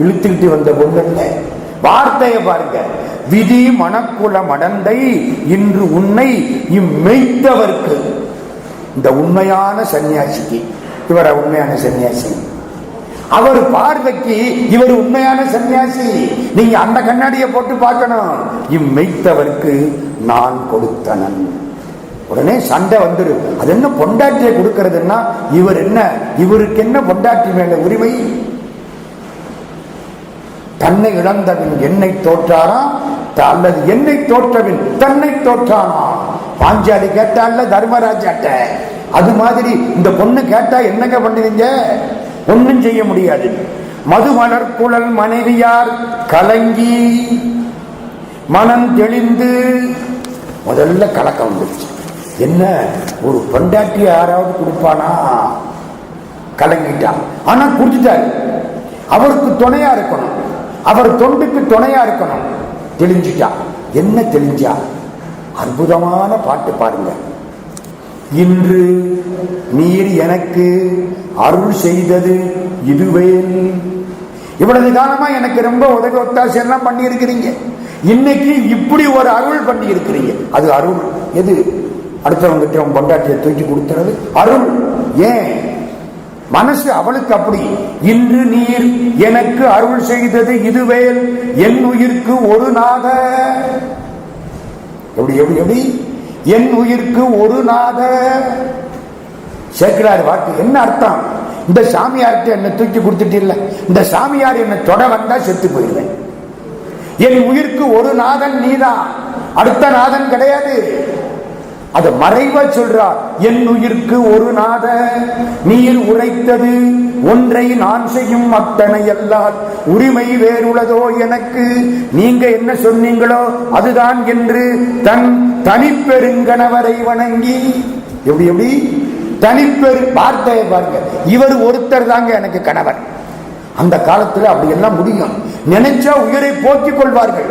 இழுத்துக்கிட்டு வந்த பொண்ணு இல்லை. வார்த்தையை பாருங்க, விதி மணக்குல மடந்தை இன்று உன்னை இம்மெய்த்தவர்க்கு. இந்த உண்மையான சன்னியாசிக்கு, இவர உண்மையான சன்னியாசி, அவர் பார்வைக்கு இவர் உண்மையான சன்னியாசி. நீங்க அந்த கண்ணாடியை போட்டு பார்க்கணும். இம்மெய்த்தவர்க்கு நான் கொடுத்தனன். உடனே சண்டை வந்துரு. அது என்ன பொண்டாட்டியை கொடுக்கிறதுன்னா இவர் என்ன, இவருக்கு என்ன பொண்டாட்டி மேல உரிமை? தன்னை இழந்தவன் என்னை தோற்றாரா அல்லது என்னை தோற்றவன் தன்னை தோற்றானா? பாஞ்சாலி கேட்டால தர்மராஜாட்ட. அது மாதிரி இந்த பொண்ணு கேட்டா என்னங்க பண்ணுவீங்க? ஒன்னும் செய்ய முடியாது. மதுமலர் குழல் மனைவியார் கலங்கி மனம் தெளிந்து, முதல்ல கலக்கம் வந்துருச்சு. என்ன, ஒரு பொண்டாட்டி யாராவது கொடுப்பானா? கலங்கிட்டான். ஆனா கொடுத்துட்டாரு. அவருக்கு துணையா இருக்கணும், அவர் தொண்டுக்கு துணையா இருக்கணும். தெளிஞ்சிட்டா. என்ன தெளிஞ்சா? அற்புதமான பாட்டு பாருங்க. இன்று நீர் எனக்கு அருள் செய்தது இதுவே. இவ்வளவு காலமா எனக்கு ரொம்ப உதவி ஒத்தாசை எல்லாம் பண்ணி இருக்கிறீங்க. இன்னைக்கு இப்படி ஒரு அருள் பண்ணி இருக்கிறீங்க. அது அருள். எது? அடுத்தவங்கிட்ட பொண்டாட்டியை தூக்கி கொடுத்துறது அருள். ஏன்? மனசு அவளுக்கு அப்படி. இன்று நீர் எனக்கு அருள் செய்தது இதுவே என் உயிர்க்கு ஒரு நாத. எப்படி எப்படி எப்படி? என் உயிர்க்கு ஒரு நாத. சேர்க்கிறார் வாக்கு. என்ன அர்த்தம்? இந்த சாமியார்கிட்ட என்ன தூக்கி கொடுத்துட்டு இல்ல, இந்த சாமியார் என்ன தொட வந்தா செத்து போயிருவேன். என் உயிர்க்கு ஒரு நாதன் நீதான், அடுத்த நாதன் கிடையாது. அது மறைவா சொல்றார். என் உயிர்க்கு ஒரு நாத நீர் உரைத்தது ஒன்றை நான் செய்யும் அத்தனை எல்லால் உரிமை வேறுள்ளதோ எனக்கு. நீங்க என்ன சொன்னீங்களோ அதுதான் என்று தன் தனிப்பெருங்கணவரை வணங்கி. எப்படி எப்படி? தனிப்பெரு வார்த்தையை பாருங்க. இவர் ஒருத்தர் தாங்க எனக்கு கணவர். அந்த காலத்துல அப்படி எல்லாம் முடியும். நினைச்சா உயிரை போக்கிக் கொள்வார்கள்.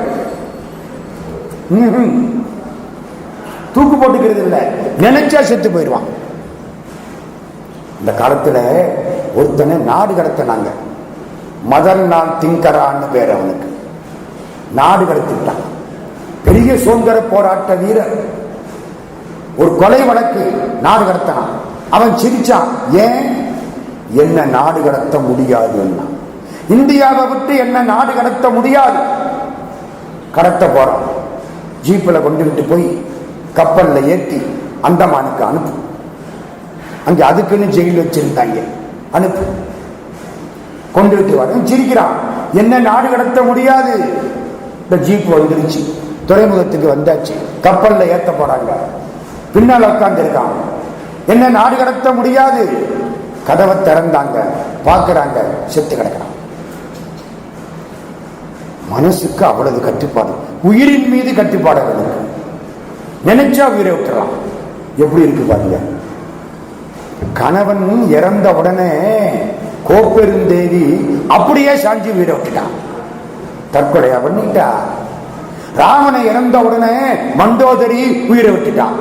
தூக்கு போட்டுக்கிறது இல்லை, நினைச்சா செத்து போயிடுவான். இந்த காலத்துல ஒருத்தனை நாடு கடத்தினாங்க. மதன் நாள் திங்கரான்னு பேர் அவனுக்கு. நாடு கடத்திட்டான். பெரிய சுதந்திர போராட்ட வீரர். ஒரு கொலை வழக்கு நாடு கடத்தினான். அவன் சிரிச்சான். ஏன்? என்ன நாடு கடத்த முடியாதுன்னா, இந்தியாவை விட்டு என்ன நாடு கடத்த முடியாது. கடத்த போறான். ஜீப்பில் கொண்டுகிட்டு போய் கப்பல்ல ஏற்றி அந்தமானுக்கு அனுப்பு. அங்க அதுக்குன்னு ஜெயில் வச்சிருந்தாங்க. அனுப்பு. கொண்டுகிட்டு வர சிரிக்கிறான். என்ன நாடு கடத்த முடியாது. இந்த ஜீப் வந்துருச்சு, துறைமுகத்துக்கு வந்தாச்சு, கப்பல்ல ஏத்த போறாங்க. பின்னால் உட்கார்ந்து இருக்கான். என்ன நாடு கடத்த முடியாது. கதவை திறந்தாங்க, பார்க்கிறாங்க, செத்து கிடக்கிறான். மனசுக்கு அவ்வளவு கட்டுப்பாடு, உயிரின் மீது கட்டுப்பாடு அவனுக்கு. நினைச்சா உயிரை விட்டுறான். எப்படி இருக்கு பாருங்க. கணவன் இறந்த உடனே கோப்பெருந்தேவி அப்படியே சாஞ்சி உயிரை விட்டுட்டான், தற்கொலையா பண்ணிட்டா. ராவணை இறந்த உடனே மண்டோதரி உயிரை விட்டுட்டான்.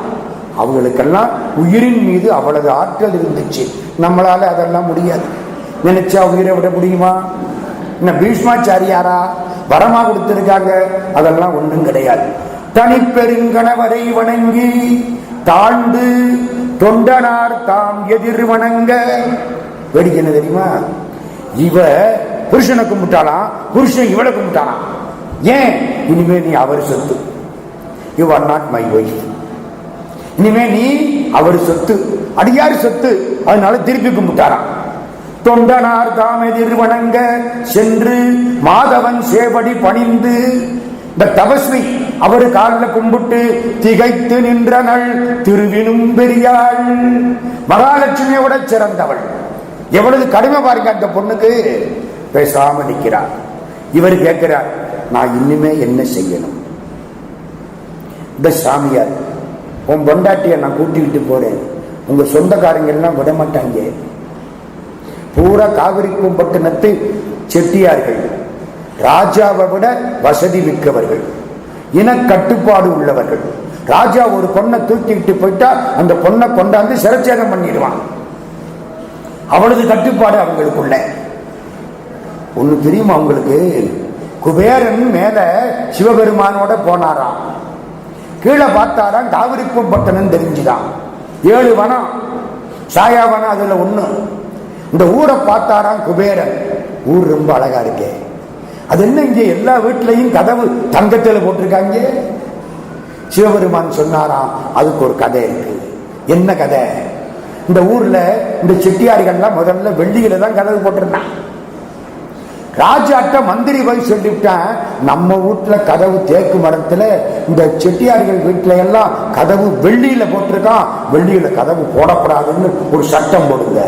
அவங்களுக்கெல்லாம் உயிரின் மீது அவ்வளவு ஆற்றல் இருந்துச்சு. நம்மளால அதெல்லாம் முடியாது. நினைச்சா உயிரை விட முடியுமா? என்ன பீஷ்மாச்சாரியாரா வரமா கொடுத்திருக்காங்க? அதெல்லாம் ஒன்றும் கிடையாது. தனிப்பெருங்கணவரை வணங்கி தாழ்ந்து தொண்டனார் தாம் எதிர் வணங்க. வேடிக்கை என்ன தெரியுமா? இவ புருஷனை கும்பிட்டாலாம், புருஷன் இவளை கும்பிட்டாலாம். ஏன்? இனிமே நீ அவர் சொத்து, you are not my wife. இனிமே நீ அவர் சொத்து, அடியார் சொத்து. அதனால திருப்பி கும்பிட்டாராம். தொண்டனார் தாம் எதிர் வணங்க சென்று மாதவன் சேவடி பணிந்து. இந்த தபஸ்வி அவரு காலில் கும்பிட்டு திகைத்து நின்றனள் திருவினும் பெரியாள். மகாலட்சுமியோட சிறந்தவள். எவ்வளவு கடுமை பாருங்க அந்த பொண்ணுக்கு. பேசாம நிற்கிறார். இவர் கேட்கிறார், நான் இன்னுமே என்ன செய்யணும்? இந்த சாமியார், உன் பொண்டாட்டிய நான் கூட்டிக்கிட்டு போறேன், உங்க சொந்தக்காரங்க எல்லாம் விட மாட்டாங்க. பூரா காவிரிப்பட்டினத்து செட்டியார்கள், ராஜாவை விட வசதி மிக்கவர்கள், இன கட்டுப்பாடு உள்ளவர்கள். ராஜா ஒரு பொண்ணை தூக்கிட்டு போயிட்டா அந்த பொண்ணை கொண்டாந்து சிரச்சேதம் பண்ணிடுவான். அவ்வளவு கட்டுப்பாடு அவங்களுக்குள்ள. ஒண்ணு தெரியுமா அவங்களுக்கு? குபேரன் மேல சிவபெருமானோட போனாராம். கீழே பார்த்தாராம் காவிரிப்பட்டினம் தெரிஞ்சுதான். 7 வனம், சாயாவனம் அதுல ஒண்ணு. இந்த ஊரை பார்த்தாராம் குபேரன். ஊர் ரொம்ப அழகா இருக்கே. அது என்ன, இங்க எல்லா வீட்லையும் கதவு தங்கத்தில் போட்டிருக்காங்க. சிவபெருமான் சொன்னாராம், அதுக்கு ஒரு கதை இருக்கு. என்ன கதை? இந்த ஊர்ல இந்த செட்டியார்கள்லாம் முதல்ல வெள்ளியில தான் கதவு போட்டிருந்தான். ராஜாட்ட மந்திரி போய் சொல்லிவிட்டான், நம்ம வீட்டுல கதவு தேக்கு மரத்துல, இந்த செட்டியார்கள் வீட்டுல எல்லாம் கதவு வெள்ளியில போட்டிருக்கான், வெள்ளியில கதவு போடப்படாதுன்னு ஒரு சட்டம் போடுங்க.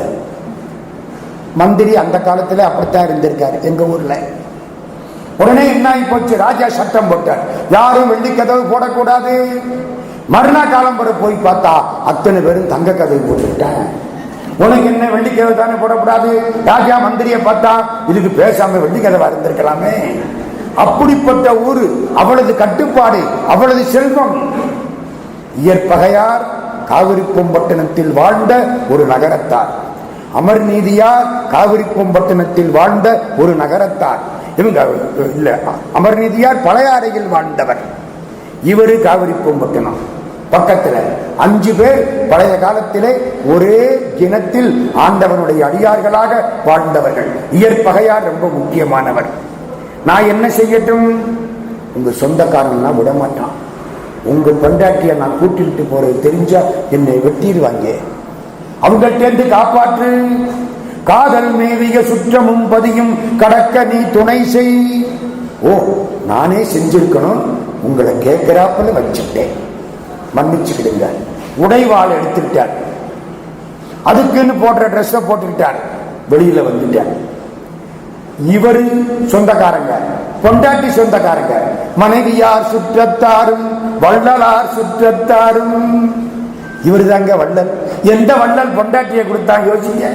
மந்திரி அந்த காலத்துல அப்படித்தான் இருந்திருக்காரு எங்க ஊர்ல. உடனே என்ன ஆகி போச்சு? ராஜா சட்டம் போட்டார், யாரும் வெள்ளி கதவு போடக்கூடாது. மறுநாள் காலம் போய் பார்த்தா அத்தனை பேரும் தங்க கதவு போட்டுக்கிட்டேன். உனக்கு என்ன வெள்ளி கதவு தானே போடக்கூடாது? ராஜா மந்திரியை பார்த்தா, இதுக்கு பேசாம வெள்ளி கதவா இருந்திருக்கலாமே. அப்படிப்பட்ட ஊரு, அவ்வளவு கட்டுப்பாடு, அவ்வளவு செல்வம். இயற்பகையார் காவிரிப்பட்டினத்தில் வாழ்ந்த ஒரு நகரத்தார். அமர்நீதியார் காவிரிப்பட்டினத்தில் வாழ்ந்த ஒரு நகரத்தார். இவங்க இல்ல, அமர்நீதியார் பழையாறையில் வாழ்ந்தவர். இவரு காவிரிப்பட்டினம் பக்கத்துல. 5 பேர் பழைய காலத்திலே ஒரே இனத்தில் ஆண்டவனுடைய அடியார்களாக வாழ்ந்தவர்கள். இயற்பகையார் ரொம்ப முக்கியமானவர். நான் என்ன செய்யட்டும்? உங்க சொந்தக்காரன் விட மாட்டான். உங்க பொண்டாட்டிய நான் கூட்டிட்டு போறது தெரிஞ்சா என்னை வெட்டிடுவாங்க. அவங்கள்டேந்து காப்பாற்று. காதல் மேவிய சுற்றமும் பதியும் கடக்க நீ துணை செய். ஓ, நானே செஞ்சிருக்கணும், உங்களை கேட்கிறாப்புல வச்சுட்டேன், மன்னிச்சுக்கிடுங்க. உடைவாள் எடுத்துக்கிட்டார், அதுக்குன்னு போடுற ட்ரெஸ்ஸை போட்டுக்கிட்டார், வெளியில வந்துட்டார். இவரு சொந்தக்காரங்க, பொண்டாட்டி சொந்தக்காரங்க. மனைவியார் சுற்றத்தாரும் வள்ளலார் சுற்றத்தாரும். இவரு தாங்க வள்ளல். எந்த வள்ளல் பொண்டாட்டியை கொடுத்தாங்க யோசிங்க.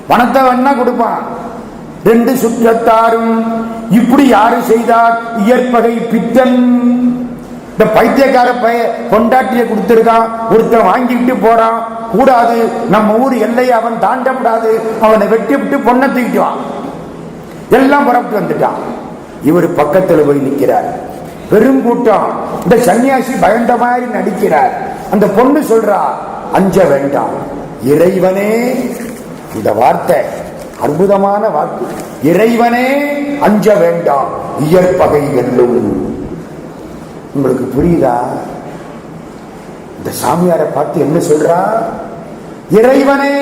பணத்தை வேணா கொடுப்பான். 2 சுற்றத்தாரும். இப்படி யாரு செய்தார்? இயற்பகை பித்தன். இந்த பைத்தியக்கார பைய பொண்டாட்டிய கொடுத்திருக்கான், ஒருத்தன் வாங்கிட்டு போறான், கூடாது, நம்ம ஊர் எல்லையை அவன் தாண்டப்படாது, அவனை வெட்டி விட்டு பொண்ணை தூக்கிட்டுவான், எல்லாம் புறப்பட்டு வந்துட்டான். இவர் பக்கத்தில் போய் நிற்கிறார், பெரும் கூட்டம். இந்த சன்னியாசி பயந்த மாதிரி நடிக்கிறார். அந்த பொண்ணு சொல்றா, அஞ்ச வேண்டாம் இறைவனே. இந்த வார்த்தை அற்புதமான வார்த்தை, இறைவனே அஞ்ச வேண்டாம் இயற்பகை வெல்லும். உங்களுக்கு புரியுதா? இந்த சாமியாரை பார்த்து என்ன சொல்றா? இறைவனே.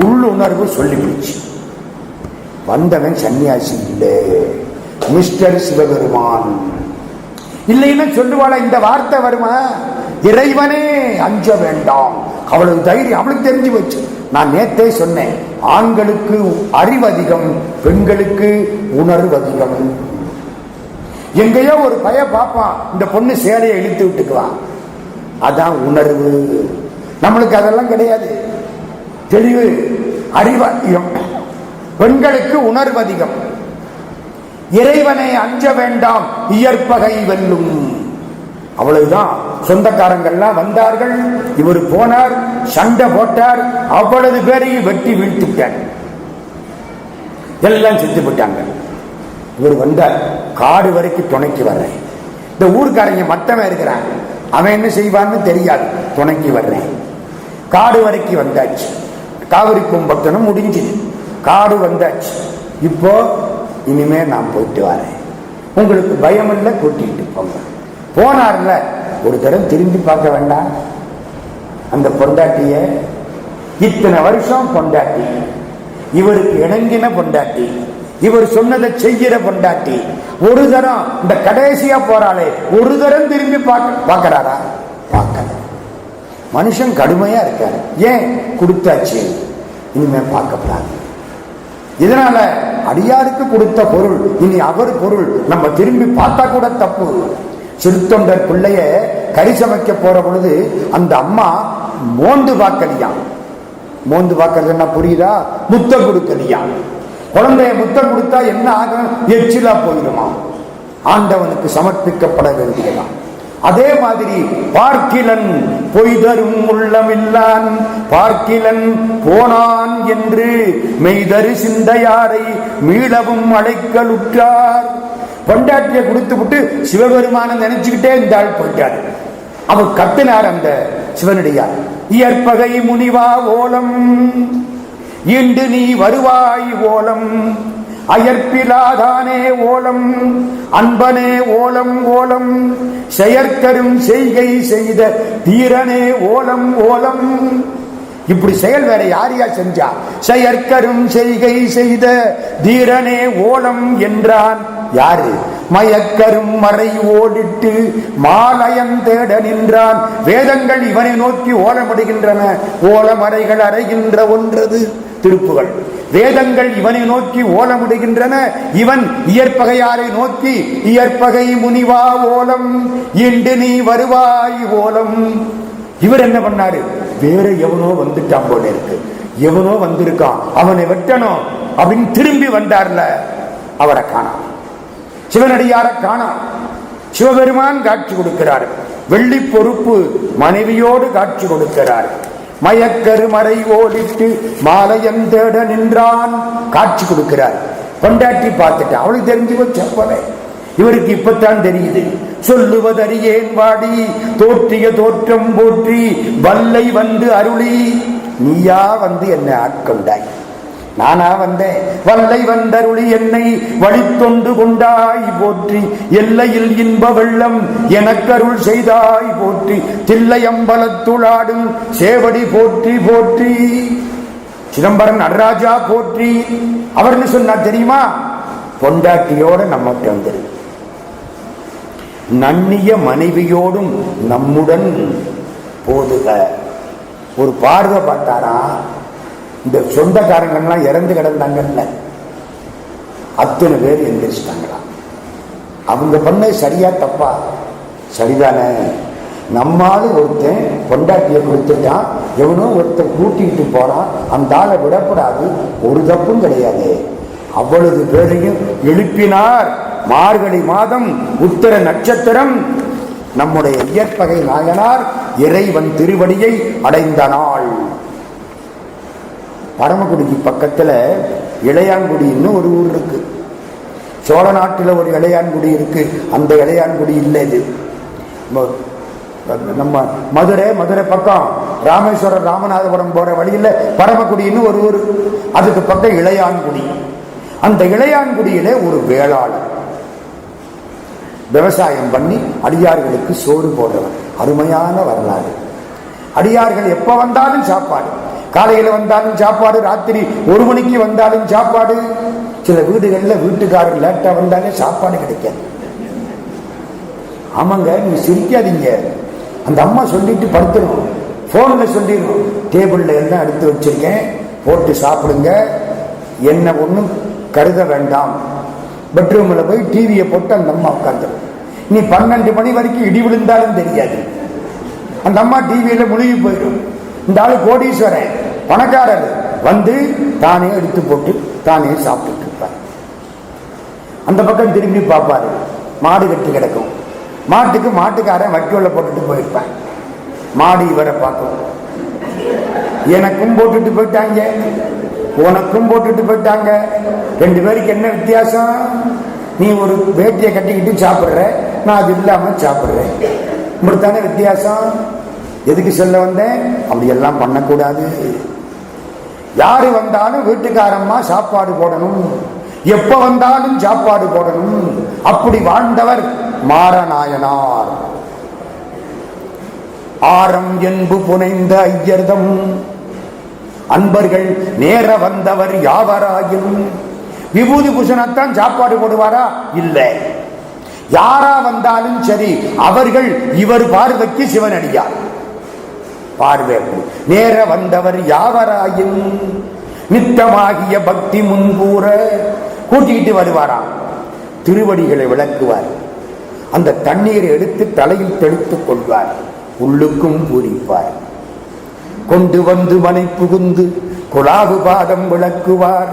உள்ளுணர்வு சொல்லிவிடுச்சு. வந்தவன் சன்னியாசி இல்லை, மிஸ்டர் சிவபெருமான். இல்லைன்னா சொல்லுவாளா இந்த வார்த்தை வருமா? இறைவனே அஞ்ச வேண்டாம். அவ்வளவு தைரியம் அவளுக்கு தெரிஞ்சு வச்சு. நான் நேத்தே சொன்னேன், ஆண்களுக்கு அறிவு அதிகம், பெண்களுக்கு உணர்வு அதிகம். எங்கேயோ ஒரு பைய பார்ப்பான், இந்த பொண்ணு சேலையை இழுத்து விட்டுக்குவான், அதான் உணர்வு. நம்மளுக்கு அதெல்லாம் கிடையாது. தெளிவு, அறிவு அதிகம், பெண்களுக்கு உணர்வு அதிகம். இறைவனை அஞ்ச வேண்டாம் இயற்பகை வெல்லும். அவ்வளவுதான். சொந்தக்காரங்கள்லாம் வந்தார்கள், இவர் போனார், சண்டை போட்டார், அவ்வளவு பேரையும் வெட்டி வீழ்த்திட்டார், எல்லாம் செத்து போட்டாங்க. இவர் வந்தார், காடு வரைக்கும் துணைக்கு வர்றேன். இந்த ஊருக்காரங்க மட்டமே இருக்கிறான், அவன் என்ன செய்வான்னு தெரியாது, துணைக்கு வர்றேன். காடு வரைக்கும் வந்தாச்சு, காவிரி கும்பத்தனம் முடிஞ்சுது, காடு வந்தாச்சு. இப்போ இனிமே நான் போயிட்டு வரேன், உங்களுக்கு பயம் இல்லை, கூட்டிட்டு போங்க. போனார்ல, ஒரு தரம் திரும்பி பார்க்க வேண்டாம் அந்த பொண்டாட்டிய. இத்தனை வருஷம் பொண்டாட்டி, இவருக்கு இணங்கின பொண்டாட்டி, இவர் சொன்னதை செய்கிற பொண்டாட்டி, ஒரு தரம் இந்த கடைசியா போறாளே, ஒரு தரம் திரும்பி பார்க்கிறாரா? பார்க்கல. மனுஷன் கடுமையா இருக்காரு. ஏன்? கொடுத்தாச்சு, இனிமே பார்க்கப்படாது. இதனால அடியாருக்கு கொடுத்த பொருள் இனி அவர் பொருள், நம்ம திரும்பி பார்த்தா கூட தப்பு. சிறுத்தொண்டர் பிள்ளைய கறி சமைக்க போற பொழுது அந்த அம்மா மோந்து பார்க்கலையாம். மோந்து பார்க்கறதுன்னா புரியுதா? முத்தம் கொடுக்கலையாம். குழந்தைய முத்தம் கொடுத்தா என்ன ஆகும்? எச்சிலா போயிடுமா, ஆண்டவனுக்கு சமர்ப்பிக்கப்பட வேண்டியதான். அதே மாதிரி பார்க்கிலன் பொய்தரும் உள்ளமில்லான் பார்க்கிலன் போனான் என்று மெய்தரு சிந்தையாரை மீளவும் அழைக்கலுற்றார். பொண்டாட்டியை கொடுத்து விட்டு சிவபெருமான நினைச்சுக்கிட்டே இந்த ஆள் போயிட்டார். அவர் கத்தினார் அந்த சிவனடியார், இயற்பகை முனிவா ஓலம், இன்று நீ வருவாய் ஓலம், அயற்பிலாதானே ஓலம், அன்பனே ஓலம் ஓலம், செயற்கரும் செய்கை செய்த தீரனே ஓலம் ஓலம். இப்படி செயல் வேற யாரையா செஞ்சா? செயற்கரும் செய்கை செய்த தீரனே ஓலம் என்றான். யாரு? மயக்கரும் மறை ஓடிட்டு மாலயம் தேட நின்றான். வேதங்கள் இவனை நோக்கி ஓலமடுகின்றன, ஓலமறைகள் அறைகின்ற ஒன்றது திருப்புகள். வேதங்கள் இவனை நோக்கி ஓலமிடுகின்றன, இவன் இயற்பகையாரை நோக்கி இயற்பகை முனிவா ஓலம், இன்று நீ வருவாய் ஓலம். இவர் என்ன பண்ணாரு? வேற எவனோ வந்துட்டான் போல இருக்கு, எவனோ வந்திருக்கான், அவனை வெட்டணும் அப்படின்னு திரும்பி வந்தார்ல, அவரை காணாம், சிவனடியார காணாம். சிவபெருமான் காட்சி கொடுக்கிறார், வெள்ளி பொறுப்பு மனைவியோடு காட்சி கொடுக்கிறார். மயக்கரு மறை ஓடிட்டு மாலையம் தேட நின்றான், காட்சி கொடுக்கிறார். கொண்டாட்டி பார்த்துட்டான், அவளுக்கு தெரிஞ்சு போச்சப்பவே. இவருக்கு இப்பத்தான் தெரியுது. சொல்லுவதறியேன் வாடி தோற்றிய தோற்றம் போற்றி வல்லை வந்து அருளி, நீயா வந்து என்னை ஆட்கொண்டாய், நானா வந்தேன். வல்லை வந்தருளி என்னை வழித்தொண்டு கொண்டாய் போற்றி, எல்லையில் இன்ப வெள்ளம் எனக்கருள் செய்தாய் போற்றி, தில்லையம்பலத்துளாடும் சேவடி போற்றி போற்றி. சிதம்பரம் நடராஜா போற்றி. அவர்னு சொன்னா தெரியுமா? பொண்டாட்டியோட நம்மகிட்ட வந்துரு, நன்னிய மனைவியோடும் நம்முடன் போதுக. ஒரு பார்வை பார்த்தாரா? இந்த சொந்தக்காரங்கள்லாம் இறந்து கிடந்தாங்கல்ல, அத்தனை பேர் எந்திரிச்சிட்டாங்களா? அவங்க பண்ண சரியா தப்பா? சரிதானே. நம்மாலும் ஒருத்தன் பொண்டாட்டியை கொடுத்துட்டான், எவனோ ஒருத்தன் கூட்டிட்டு போறான், அந்த ஆளை விடப்படாது, ஒரு தப்பும் கிடையாது. அவ்வளவு பேரையும் எழுப்பினார் மார்கழி மாதம் உத்திர நட்சத்திரம் நம்முடைய இயற்பகை நாயனார் இறைவன் திருவடியை அடைந்த நாள். பரமக்குடிக்கு பக்கத்துல இளையான்குடின்னு ஒரு ஊர் இருக்கு. சோழ நாட்டில் ஒரு இளையான்குடி இருக்கு. அந்த இளையான்குடி இல்லை, இது நம்ம மதுரை பக்கம் ராமேஸ்வரம் ராமநாதபுரம் போற வழியில் பரமக்குடின்னு ஒரு ஊர், அதுக்கு பக்கம் இளையான்குடி. அந்த இளையான்குடியில ஒரு வேளாளர் விவசாயம் பண்ணி அடியார்களுக்கு சோறு போடுறவர். அருமையான வரலாறு. அடியார்கள் எப்ப வந்தாலும் சாப்பாடு, காலையில வந்தாலும் சாப்பாடு, ராத்திரி 1 மணிக்கு வந்தாலும் சாப்பாடு. சில வீடுகளில் வீட்டுக்காரர் லேட்டா வந்தாலே சாப்பாடு கிடைக்காது. ஆமாங்க, நீங்க சிரிக்காதீங்க. அந்த அம்மா சொல்லிட்டு படுத்துரும், போன்ல சொல்லிடும், டேபிள்ல எல்லாம் எடுத்து வச்சிருக்கேன், போட்டு சாப்பிடுங்க, என்ன ஒண்ணும் கருத வேண்டாம். பெட்ரூம்ல போய் டிவியை போட்டு அந்த அம்மா உட்காந்துரும். நீ 12 மணி வரைக்கும் இடி விழுந்தாலும் தெரியாது. அந்த அம்மா டிவியில முழுகி போயிடும். இந்த ஆளு கோடீஸ்வரன், பணக்காரர், வந்து தானே எடுத்து போட்டு தானே சாப்பிட்டு இருப்பார். அந்த பக்கம் திரும்பி பார்ப்பாரு, மாடு கட்டி கிடக்கும். மாட்டுக்காரன் வைக்கோல போட்டுட்டு போயிருப்பான். மாடு இவரை பார்க்கும், எனக்கும் போட்டுட்டு போயிட்டாங்க, உனக்கும் போட்டுட்டு போயிட்டாங்க, 2 பேருக்கு என்ன வித்தியாசம்? நீ ஒரு வேட்டியை கட்டிக்கிட்டு சாப்பிடுற, நான் அது இல்லாம சாப்பிடுறேன், இப்படித்தானே வித்தியாசம். எதுக்கு சொல்ல வந்தேன்? அப்படி எல்லாம் பண்ணக்கூடாது. யாரு வந்தாலும் வீட்டுக்காரம்மா சாப்பாடு போடணும், எப்ப வந்தாலும் சாப்பாடு போடணும். அப்படி வாழ்ந்தவர் மாரநாயனார். ஆரம் என்பு புனைந்த ஐயர்தம் அன்பர்கள் நேர வந்தவர் யாவராயும். விபூதி பூஷணத்தான் சாப்பாடு போடுவாரா? இல்லை. யாரா வந்தாலும் சரி, அவர்கள் இவர் பார்வைக்கு சிவனடியார். பார்வை நேர வந்தவர் யாவராயும் நித்தமாகிய பக்தி முன்கூற கூட்டிட்டு வருவாராம். திருவடிகளை விளக்குவார். அந்த தண்ணீரை எடுத்து தலையில் தெளித்துக் கொள்வார். உள்ளுக்கும் பூரிப்பார். கொண்டு வந்து மனை புகுந்து குலாவு பாதம் விளக்குவார்.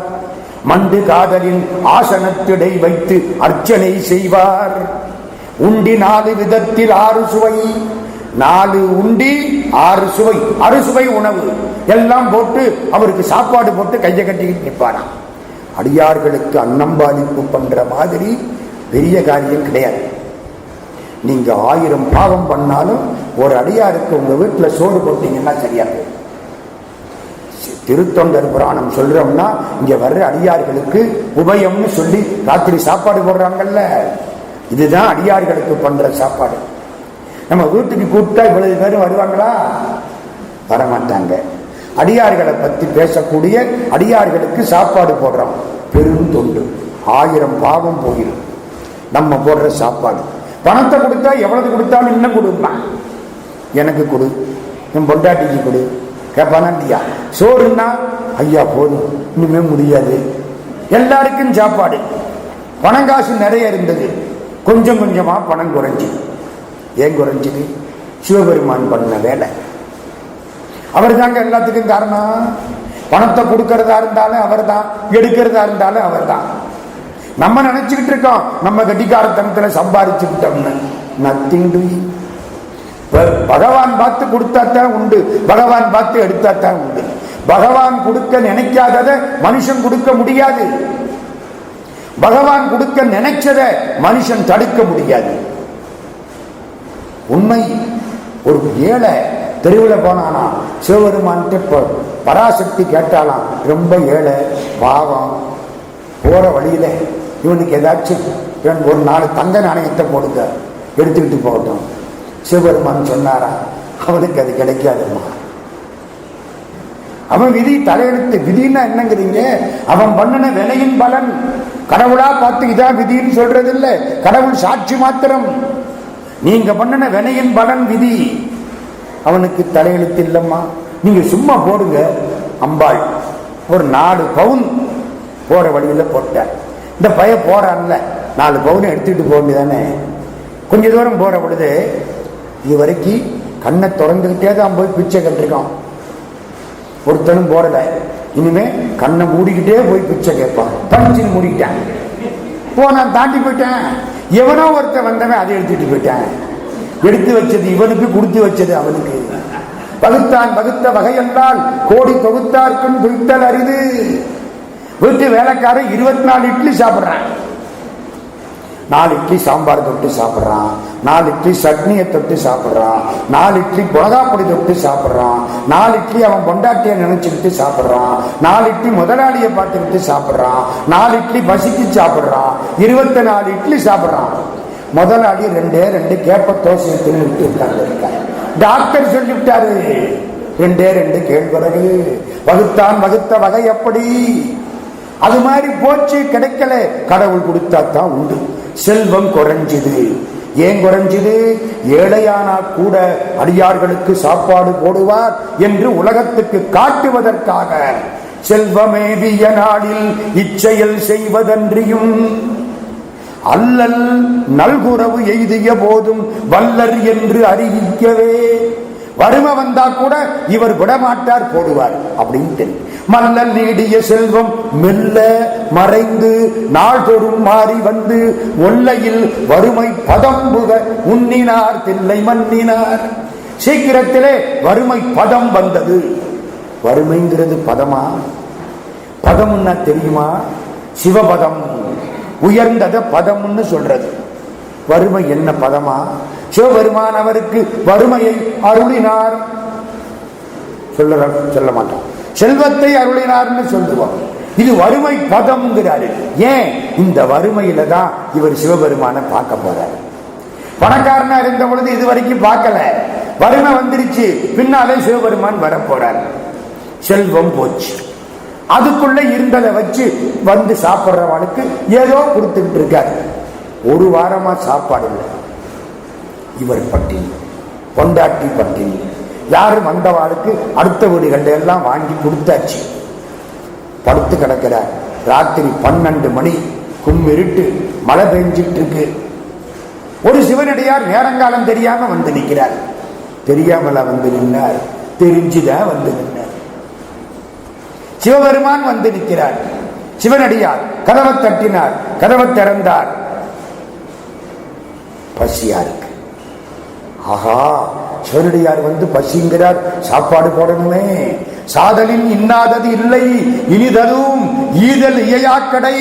மண்டு காதலின் ஆசனத்திடை வைத்து அர்ச்சனை செய்வார். உண்டி 4 விதத்தில் 6 சுவை, 4 உண்டி 6 சுவை, அறுசுவை உணவு எல்லாம் போட்டு அவருக்கு சாப்பாடு போட்டு கையை கட்டிக்கிட்டு நிற்பாராம். அடியார்களுக்கு அன்னம்பாளிப்பு பண்ற மாதிரி பெரிய காரியம் கிடையாது. நீங்க 1000 பாவம் பண்ணாலும் ஒரு அடியாருக்கு உங்க வீட்டுல சோறு போட்டீங்கன்னா சரியா. திருத்தொண்டர் புராணம் சொல்றோம்னா இங்க வர்ற அடியார்களுக்கு உபயம்னு சொல்லி ராத்திரி சாப்பாடு போடுறாங்கல்ல, இதுதான் அடியார்களுக்கு பண்ற சாப்பாடு. நம்ம வீட்டுக்கு கூப்பிட்டா இவ்வளவு பேரும் வருவாங்களா? வரமாட்டாங்க. அடியார்களை பத்தி பேசக்கூடிய அடியார்களுக்கு சாப்பாடு போடுறோம். பெரும் தொண்டு. 1000 பாவம் போயிடும் நம்ம போடுற சாப்பாடு. பணத்தை கொடுத்தா எவ்வளவு கொடுத்தாலும் இன்னும் கொடுப்பான். எனக்கு கொடு, என் பொண்டாட்டிக்கு கொடு கேட்பானா இல்லையா? சோறுன்னா ஐயா போதும், இனிமே முடியாது. எல்லாருக்கும் சாப்பாடு. பணம் காசு நிறைய இருந்தது, கொஞ்சம் கொஞ்சமா பணம் குறைஞ்சி. ஏன் குறைஞ்சது? சிவபெருமான் பண்ண வேலை. அவர் தாங்க எல்லாத்துக்கும் காரணம். பணத்தை கொடுக்கறதா இருந்தாலும் அவர் தான், எடுக்கிறதா இருந்தாலும் அவர் தான். நம்ம நினைச்சுக்கிட்டு இருக்கோம் நம்ம கட்டிக்காரத்தனத்துல சம்பாதிச்சுக்கிட்டோம்னு. Nothing doing. பகவான் பார்த்து கொடுத்தாத்தான் உண்டு, பகவான் பார்த்து எடுத்தாத்தான் உண்டு. பகவான் கொடுக்க நினைக்காததை மனுஷன் கொடுக்க முடியாது. பகவான் கொடுக்க நினைச்சத மனுஷன் தடுக்க முடியாது. உண்மை. ஒரு ஏழை தெருவில் போனானா சிவபெருமான்ட்டு பராசக்தி கேட்டாலாம், ரொம்ப ஏழை பாவம், போற வழியில இவனுக்கு ஏதாச்சும் ஒரு 4 தங்க நாணயத்தை போடுங்க, எடுத்துக்கிட்டு போகட்டும். சிவபெருமான் சொன்னாரா? அவனுக்கு அது கிடைக்காதுமா. அவன் விதி தலையெடுத்து. விதின்னா என்னங்கிறீங்க? அவன் பண்ணின வினையின் பலன். கடவுளா பார்த்து இதான் விதின்னு சொல்றது இல்ல, கடவுள் சாட்சி மாத்திரம். நீங்க பண்ணின வினையின் பலன் விதி. அவனுக்கு தலையெழுத்து இல்லம்மா. நீங்க சும்மா போடுங்க. அம்பாள் ஒரு 4 பவுன் போற வழியில போட்டார். இந்த பைய போறான்ல, 4 பவுன் எடுத்துட்டு போக வேண்டியதானே. கொஞ்ச தூரம் போற பொழுது இது வரைக்கும் கண்ணை திறந்துகிட்டே தான் போய் பிச்சை கட்டிருக்கான். ஒருத்தனும் போடல. இனிமே கண்ணை மூடிக்கிட்டே போய் பிச்சை கேட்பான். பஞ்சின்னு மூடிக்கிட்டான். நான் தாண்டி போயிட்டேன். எவனோ ஒருத்தன் வந்தவன் அதை எடுத்துட்டு போயிட்டேன். எடுத்து வச்சது இவனுக்கு, கொடுத்து வச்சது அவனுக்கு. பகுத்தான் வகுத்த வகை என்றால் கோடி தொகுத்தார்க்கும் துய்த்தல் அரிது. வீட்டு வேலைக்காரன் 24 இட்லி சாப்பிடுறான். 4 இட்லி சாம்பார் தொட்டு சாப்பிடுறான், 4 இட்லி சட்னியை தொட்டு சாப்பிடுறான், 4 இட்லி மிளகாப்பொடி தொட்டு சாப்பிடுறான், 4 இட்லி அவன் பொண்டாட்டியை நினைச்சுக்கிட்டு சாப்பிடுறான், 4 இட்லி முதலாளியை பார்த்துக்கிட்டு சாப்பிடுறான், 4 இட்லி பசிக்கு சாப்பிடுறான், 24 இட்லி சாப்பிடுறான். முதலாளி 2 கேப்ப தோசையை தின்னுட்டு இருக்காங்க. டாக்டர் சொல்லிவிட்டாரு 2 கேழ்வரகு. வகுத்தான் வகுத்த வகை அப்படி. அது மாதிரி போச்சு, கிடைக்கல. கடவுள் கொடுத்தாத்தான் உண்டு. செல்வம் குறைஞ்சுது. ஏன் குறைஞ்சுது? ஏழையானா கூட அடியார்களுக்கு சாப்பாடு போடுவார் என்று உலகத்துக்கு காட்டுவதற்காக. செல்வமேவிய நாளில் இச்செயல் செய்வதன்றியும் அல்லல் நல்குறவு எய்திய போதும் வல்லர் என்று அறிவிக்கவே. வறுமை வந்தா கூட இவர் விடமாட்டார், போடுவார் அப்படின்னு தெரியும். மல்லல் நீடிய செல்வம் மெல்ல மறைந்து நாள்தோறும் மாறி வந்து ஒல்லையில் வறுமை பதம்புக உண்ணினார் தில்லை மன்னினார். சீக்கிரத்திலே வறுமை பதம் வந்தது. வறுமைங்கிறது பதமா? பதம்னா தெரியுமா? சிவபதம், உயர்ந்தத பதம்னு சொல்றது. வறுமை என்ன பதமா? சிவபெருமான் அவருக்கு வறுமையை அருளினார். சொல்ல மாட்டான். செல்வத்தை அருளினார்னு சொல்லுவோம். இது வறுமை பதம்ங்கிறாரு. ஏன்? இந்த வறுமையில தான் இவர் சிவபெருமான பார்க்க போறாரு. பணக்காரனா இருந்த பொழுது இதுவரைக்கும் பார்க்கல. வறுமை வந்துருச்சு, பின்னாலே சிவபெருமான் வர போறார். செல்வம் போச்சு. அதுக்குள்ள இருந்ததை வச்சு வந்து சாப்பிடுறவனுக்கு ஏதோ கொடுத்துட்டு இருக்காரு. ஒரு வாரமா சாப்பாடு இல்லை. இவர் பட்டினி, பொண்டாட்டி பட்டினி. யாரும் வந்தவாளுக்கு அடுத்த வீடுகள் எல்லாம் வாங்கி கொடுத்தாச்சு. படுத்து கிடக்கிறார். ராத்திரி 12 மணி, கும்மிருட்டு, மழை பெஞ்சிட்டு இருக்கு. ஒரு சிவனடியார் நேரங்காலம் தெரியாம வந்து நிற்கிறார். தெரியாமல வந்து நின்றார், தெரிஞ்சுதான் வந்து நின்றார். சிவபெருமான் வந்து நிற்கிறார். சிவனடியார் கதவை தட்டினார். கதவை திறந்தார். பசியா இருக்கு. ஆஹா, சிவனடியார் வந்து பசிங்கிறார், சாப்பாடு போடணுமே. சாதலின் இன்னாதது இல்லை இனிதலும் ஈதல் இயையாக்கடை.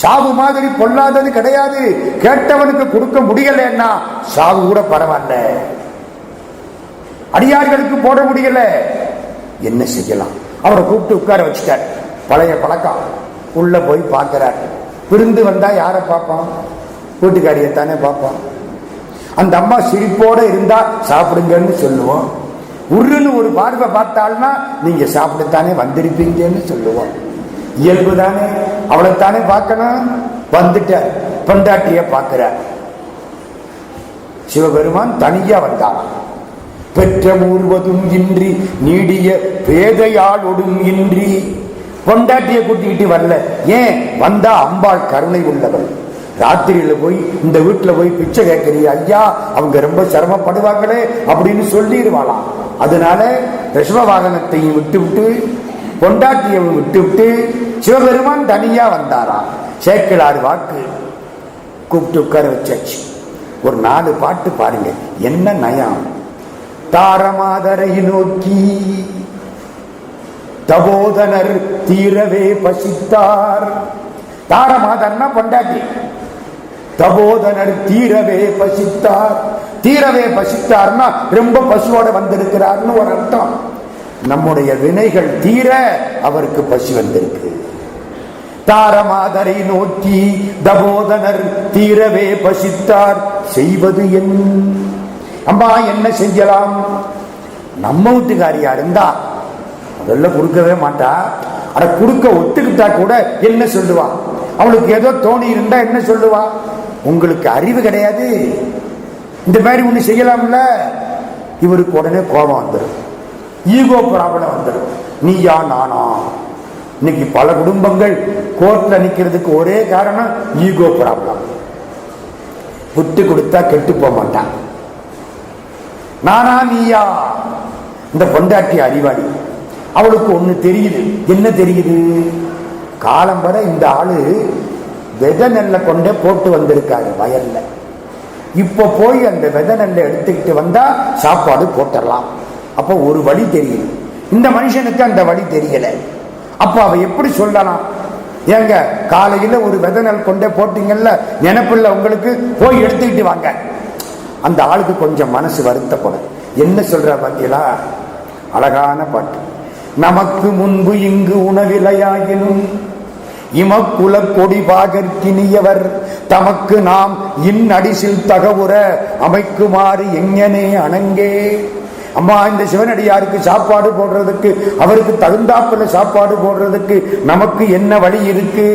சாவு மாதிரி பொல்லாதது கிடையாது. கேட்டவனுக்கு கொடுக்க முடியலன்னா சாவு கூட பரவாயில்ல. அடியார்களுக்கு போட முடியல, என்ன செய்யலாம்? அவரை கூப்பிட்டு உட்கார வச்சுட்டார். பழைய பழக்கம். உள்ள போய் பார்க்கிறார். விருந்து வந்தா யாரை பார்ப்பான்? வீட்டுக்காரியத்தானே பார்ப்பான். அந்த அம்மா சிரிப்போட இருந்தா சாப்பிடுங்கன்னு சொல்லுவோம். உருன்னு ஒரு பார்வை பார்த்தாள்னா நீங்க சாப்பிடத்தானே வந்திருப்பீங்கன்னு சொல்லுவோம். இயல்பு தானே, அவளைத்தானே பார்க்கணும். வந்துட்ட பொண்டாட்டிய பார்க்கிறார். சிவபெருமான் தனியா வந்தார். பெற்ற மூர்வதும் இன்றி நீடிய பேதையாளொடும் இன்றி. பொண்டாட்டிய கூட்டிக்கிட்டு வரல. ஏன் வந்தா? அம்பாள் கருணை உள்ளவள். ராத்திரியில போய் இந்த வீட்டுல போய் பிச்சை கேட்கறிய ஐயா, அவங்க ரொம்ப சிரமப்படுவாங்களே அப்படின்னு சொல்லிடுவாளாம். அதனால ரிஷப வாகனத்தையும் விட்டு விட்டு பொண்டாட்டியையும் விட்டு விட்டு சிவபெருமான் தனியா வந்தாராம். சேக்கிழார் வாக்கு. கூப்பிட்டு உட்கார வச்சாச்சு. ஒரு 4 பாட்டு பாருங்க, என்ன நயம். தாரமாதரை நோக்கி தபோதனர் தீரவே பசித்தார். தாரமாதர்னா பொண்டாட்டி. தபோதனர் தீரவே பசித்தார். தீரவே பசித்தார்னா ரொம்ப பசுவோட வந்திருக்கிறார்னு ஒரு அர்த்தம். நம்முடைய வினைகள் தீர அவருக்கு பசி வந்திருக்கு. தாரமாதரை நோக்கி தபோதனர் தீரவே பசித்தார். செய்வது என் அம்மா என்ன செய்யலாம்? நம்ம வீட்டுக்காரியா இருந்தா அதெல்லாம் கொடுக்கவே மாட்டா. அட கொடுக்க ஒத்துக்கிட்டா கூட என்ன சொல்லுவா? அவளுக்கு ஏதோ தோணி இருந்தா என்ன சொல்லுவா? உங்களுக்கு அறிவு கிடையாது, இந்த மாதிரி ஒண்ணு செய்யலாம்ல. இவருக்கு உடனே கோபம் வந்துடும், ஈகோ ப்ராப்ளம் வந்துடும். நீயா நானா? இன்னைக்கு பல குடும்பங்கள் கோர்ட்ல நிக்கிறதுக்கு ஒரே காரணம் ஈகோ ப்ராப்ளம். விட்டு கொடுத்தா கெட்டு போக மாட்டான். நானா நீயா? இந்த பொண்டாட்டி அறிவாளி. அவளுக்கு ஒண்ணு தெரியுது. என்ன தெரியுது? காலம் வரை இந்த ஆளு விதை நெல்லை கொண்டே போட்டு வந்திருக்காரு வயல்ல. இப்ப போய் அந்த விதை நெல்லை எடுத்துக்கிட்டு வந்தா சாப்பாடு போட்டுடலாம். அப்ப ஒரு வழி தெரியும், இந்த மனுஷனுக்கு அந்த வழி தெரியல. அப்ப அவ எப்படி சொல்லலாம்? ஏங்க காலையில ஒரு விதை நெல் கொண்டே போட்டீங்கல்ல, நினைப்பில்ல உங்களுக்கு, போய் எடுத்துக்கிட்டு வாங்க. அந்த ஆளுக்கு கொஞ்சம் மனசு வருத்தப்படும். என்ன சொல்ற பாத்தீங்களா? அழகான பாட்டு. நமக்கு முன்பு இங்கு உணவிலையாகினும் இமக்குல கொடி பாகற்கினியவர் தமக்கு நாம் இன்னடிசில் தகவுற அமைக்குமாறு எங்கனே அணங்கே. அம்மா, இந்த சிவனடியாருக்கு சாப்பாடு போடுறதுக்கு, அவருக்கு தகுந்தாப்புல சாப்பாடு போடுறதுக்கு நமக்கு என்ன வழி இருக்கு?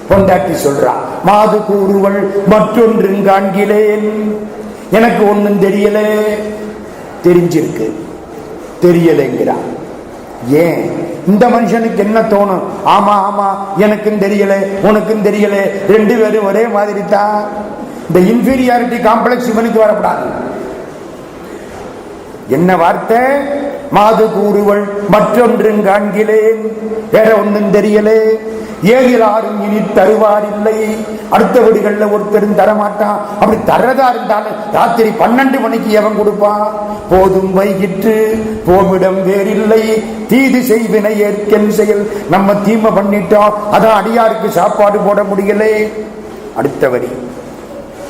பொண்டாட்டி சொல்றா, மாது கூறுவள் மற்றொன்று காண்கிறேன், எனக்கு ஒன்னும் தெரியல. தெரிஞ்சிருக்கு, தெரியலைங்கிறான். ஏன்? இந்த மனுஷனுக்கு என்ன தோணும்? ஆமா ஆமா, எனக்கும் தெரியல உனக்கும் தெரியல, ரெண்டு பேரும் ஒரே மாதிரி தான். இந்த இன்ஃபீரியாரிட்டி காம்ப்ளெக்ஸ் இவனுக்கு வரக்கூடாது. என்ன வார்த்தை? மாது கூறுவள் மற்றொன்றும் காண்கிறேன், வேற ஒன்னும் தெரியல. ஏகிலாரும் இனி தருவார் இல்லை. அடுத்த வீடுகள்ல ஒருத்தரும் தரமாட்டான். அப்படி தர்றதா இருந்தாலும் ராத்திரி 12 மணிக்கு எவன் கொடுப்பான்? போதும் வைகிற்று போமிடம் வேறில்லை, தீது செய்வினை ஏற்கன் செயல். நம்ம தீமை பண்ணிட்டோம், அதான் அடியாருக்கு சாப்பாடு போட முடியல. அடுத்த வரி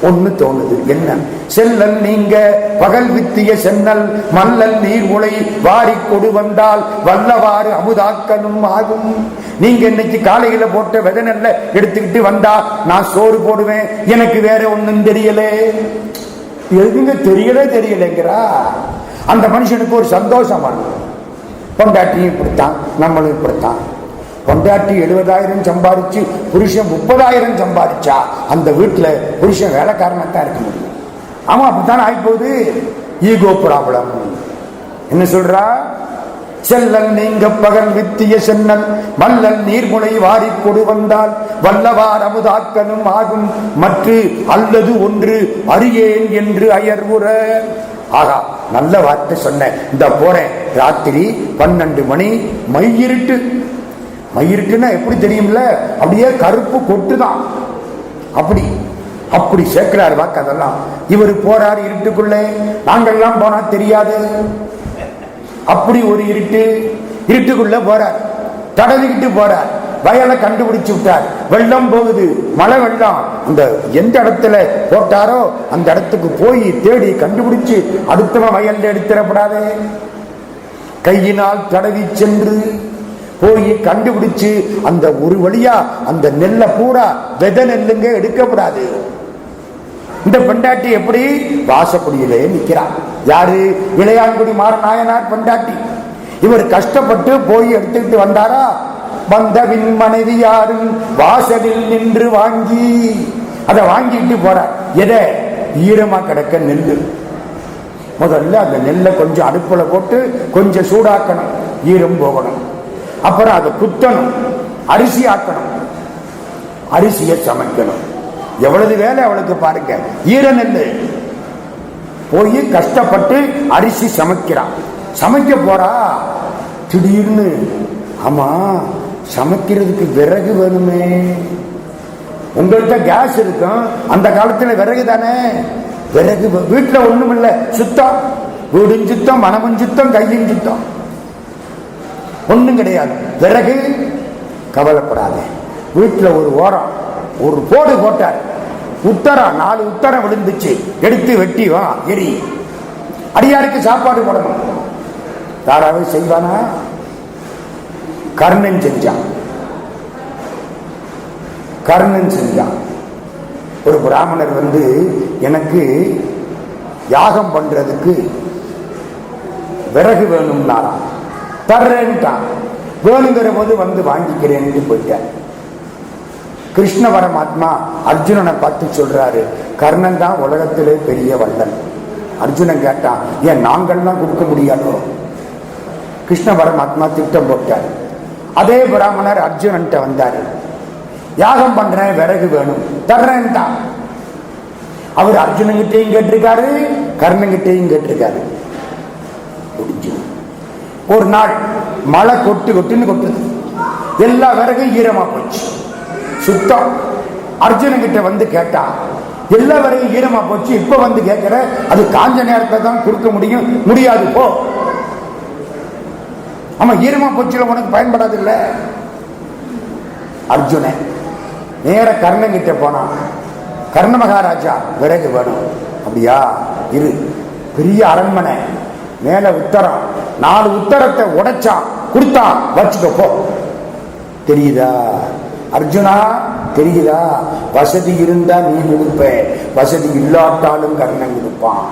ஒண்ணு தோணுது. என்ன? செல்லல் நீங்க பகல் வித்திய சென்னல் மல்லல் நீர் உலை வாரி கொடு வந்தால் வல்லவாறு அமுதாக்கனும் ஆகும். நீங்க இன்னைக்கு காலையில போட்ட விதை நெல்லை எடுத்துக்கிட்டு வந்தா நான் சோறு போடுவேன், எனக்கு வேற ஒண்ணும் தெரியல. எதுங்க தெரியலைங்கிறா? அந்த மனுஷனுக்கு ஒரு சந்தோஷமா இருக்கும். பொண்டாட்டியும் இப்படித்தான், நம்மளும் இப்படித்தான். பொண்டாட்டி 70,000 சம்பாதிச்சு புருஷன் 30,000 சம்பாதிச்சா அந்த வீட்டுல புருஷன் வேலைக்காரனாத்தான் இருக்க முடியும். ஆமா, அப்படித்தான் ஆயிப்போகுது. Ego problem. என்ன சொல்றா? செல்லல் நீங்க பகல் வித்திய சென்னல் மல்லல் நீர்முனை வாரி கொடு வந்தால் வல்லவார் அமுதாக்கனும் ஆகும் மற்ற அல்லது ஒன்று அறியேன் என்று அயர்வுற. ஆகா, நல்ல வார்த்தை சொன்ன. இந்த போறேன், ராத்திரி 12 மணி, மையிருட்டு. மயிருக்குன்னா எப்படி தெரியும்ல? அப்படியே கருப்பு கொட்டுதான். அப்படி அப்படி சேர்க்கிறார் வாக்கு. அதெல்லாம் இவர் போறார் இருட்டுக்குள்ளே, நாங்கள்லாம் போனா தெரியாது. அப்படி ஒரு இருட்டுக்குள்ள போறார், தடவிக்கிட்டு போறார். வயலை கண்டுபிடிச்சு விட்டார். வெள்ளம் போகுது, மழை வெள்ளம். அந்த எந்த இடத்துல போட்டாரோ அந்த இடத்துக்கு போய் தேடி கண்டுபிடிச்சு அடுத்தவன் வயல்ல எடுத்துடப்படாதே. கையினால் தடவி சென்று போய் கண்டுபிடிச்சு அந்த ஒரு வழியா அந்த நெல்லை பூரா விதை நெல்லுங்க எடுக்கப்படாது. இந்த பெண்டாட்டி எப்படி? வாசப்படியிலே நிற்கிறார். யாரு? இளையான்குடி மாறநாயனார் பெண்டாட்டி. இவர் கஷ்டப்பட்டு போய் எடுத்துக்கிட்டு வந்தாரா? வந்தவின் மனைவி யாரும் வாசலில் நின்று வாங்கி அதை வாங்கிட்டு போறார். எதை? ஈரமா கிடக்க நெல்லு. முதல்ல அந்த நெல்லை கொஞ்சம் அடுப்புல போட்டு கொஞ்சம் சூடாக்கணும், ஈரம் போகணும். அப்புறம் அதை குத்தணும், அரிசி ஆக்கணும், அரிசியை சமைக்கணும். எவ்வளவு வேலை அவளுக்கு பாருங்க. ஈர நெல்லு போய் கஷ்டப்பட்டு அரிசி சமைக்கிறான். சமைக்க போறா, திடீர்னு ஆமா சமைக்கிறதுக்கு விறகு வேணுமே. உங்கள்கிட்ட கேஸ் இருக்கும், அந்த காலத்துல விறகு தானே. விறகு வீட்டுல ஒண்ணும் இல்லை, சுத்தம். வீடும் சுத்தம், மனமும் சுத்தம், கையும் சுத்தம், ஒண்ணும் கிடையாது. விறகு கவலைப்படாத. வீட்டுல ஒரு ஓரம் ஒரு போடு போட்டார். உத்தரம் 4 உத்தரம் விழுந்துச்சு. எடுத்து வெட்டி வா எரி. அடியாருக்கு சாப்பாடு போடணும். யாராவது செய்வானா? கர்ணன் செஞ்சான். ஒரு பிராமணர் வந்து எனக்கு யாகம் பண்றதுக்கு விறகு வேணும்னாராம். தர்றேன்ட்டான். வேணுங்கிற போது வந்து வாங்கிக்கிறேன்னு போயிட்டார். கிருஷ்ண பரமாத்மா அர்ஜுனனை பார்த்து சொல்றாரு, கர்ணன் தான் உலகத்திலே பெரிய வல்லன். அர்ஜுனன் கேட்டான், ஏன் நாங்கள்லாம் கொடுக்க முடியாதோ? கிருஷ்ண பரமாத்மா திட்டம் போட்டார். அதே பிராமணர் அர்ஜுனன்ட்ட வந்தாரு, யாகம் பண்றேன், விறகு வேணும், தர்றேன் தான். அவர் அர்ஜுனங்கிட்டையும் கேட்டிருக்காரு, கர்ணங்கிட்டையும் கேட்டிருக்காரு. ஒரு நாள் மழை கொட்டுன்னு கொட்டுது. எல்லா விறகும் ஈரமா போச்சு, சுத்தம். அர்ஜுனன் கிட்ட வந்து கேட்டான். எல்லா வரையும் ஈரமா போச்சு, இப்ப வந்து கேட்கிற, அது காஞ்ச நேரத்தை தான் கொடுக்க முடியும், முடியாது போ. ஆமா, ஈரமா போச்சுல உனக்கு பயன்படாது இல்ல. அர்ஜுனன் நேர கர்ணன் கிட்ட போனான். கர்ண மகாராஜா, விறகு வேணும். அப்படியா, இரு. பெரிய அரண்மனை, மேல உத்தரம், 4 உத்தரத்தை உடைச்சான், கொடுத்தான், வச்சுக்க போ. தெரியுதா அர்ஜுனா, தெரியுதா? வசதி இருந்தா நீ கொடுப்ப, வசதி இல்லாட்டாலும் கர்ணன் கொடுப்பான்.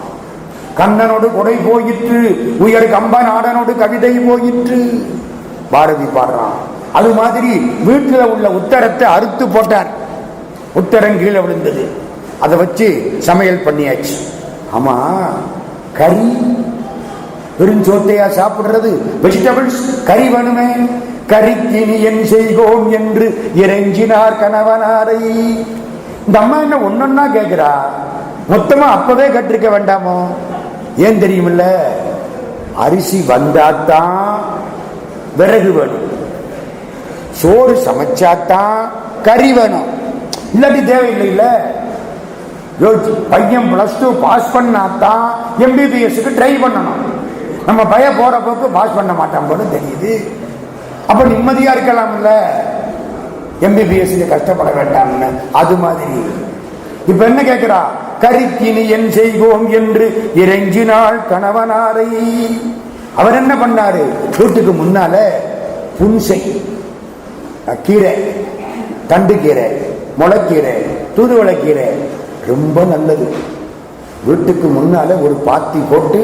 கண்ணனோடு கொடை போயிற்று, உயர் கம்ப நாடனோடு கவிதை போயிற்று, பாரதி பாடுறான். அது மாதிரி வீட்டுல உள்ள உத்தரத்தை அறுத்து போட்டார். உத்தரம் கீழே விழுந்தது, அதை வச்சு சமையல் பண்ணியாச்சு. ஆமா, கறி பெருஞ்சோத்தையா சாப்பிடுறது? வெஜிடபிள்ஸ், கறி வேணுமே. கறிக்கினி என் செய்கோம் என்று இறைஞ்சினார் கணவனாரை. இந்த அம்மா என்ன ஒன்னொன்னா கேட்கிறா? மொத்தமா அப்பவே கட்டிருக்க வேண்டாமோ? ஏன் தெரியுமில்ல, அரிசி வந்தாத்தான் விறகு வேணும், சோறு சமைச்சாத்தான் கறி வேணும், இல்லாட்டி தேவையில்லை. இல்ல பையன் +2 பாஸ் பண்ணாதான் MBBS ட்ரை பண்ணணும். நம்ம பய போற போக்கு பாஸ் பண்ண மாட்டான் போல தெரியுது. அப்ப நிம்மதியா இருக்கலாம் இல்ல, MBBS கஷ்டப்பட வேண்டாம்னு. அது மாதிரி இப்ப என்ன கேட்கிறா? கறிக்கினி என் செய்வோம் என்று இறைஞ்சினாள் கணவனாரை. அவர் என்ன பண்ணாரு? வீட்டுக்கு முன்னால புன்சை கீரை, தண்டு கீரை, முளைக்கீரை, தூதுவளைக்கீரை, ரொம்ப நல்லது. வீட்டுக்கு முன்னால ஒரு பாத்தி போட்டு,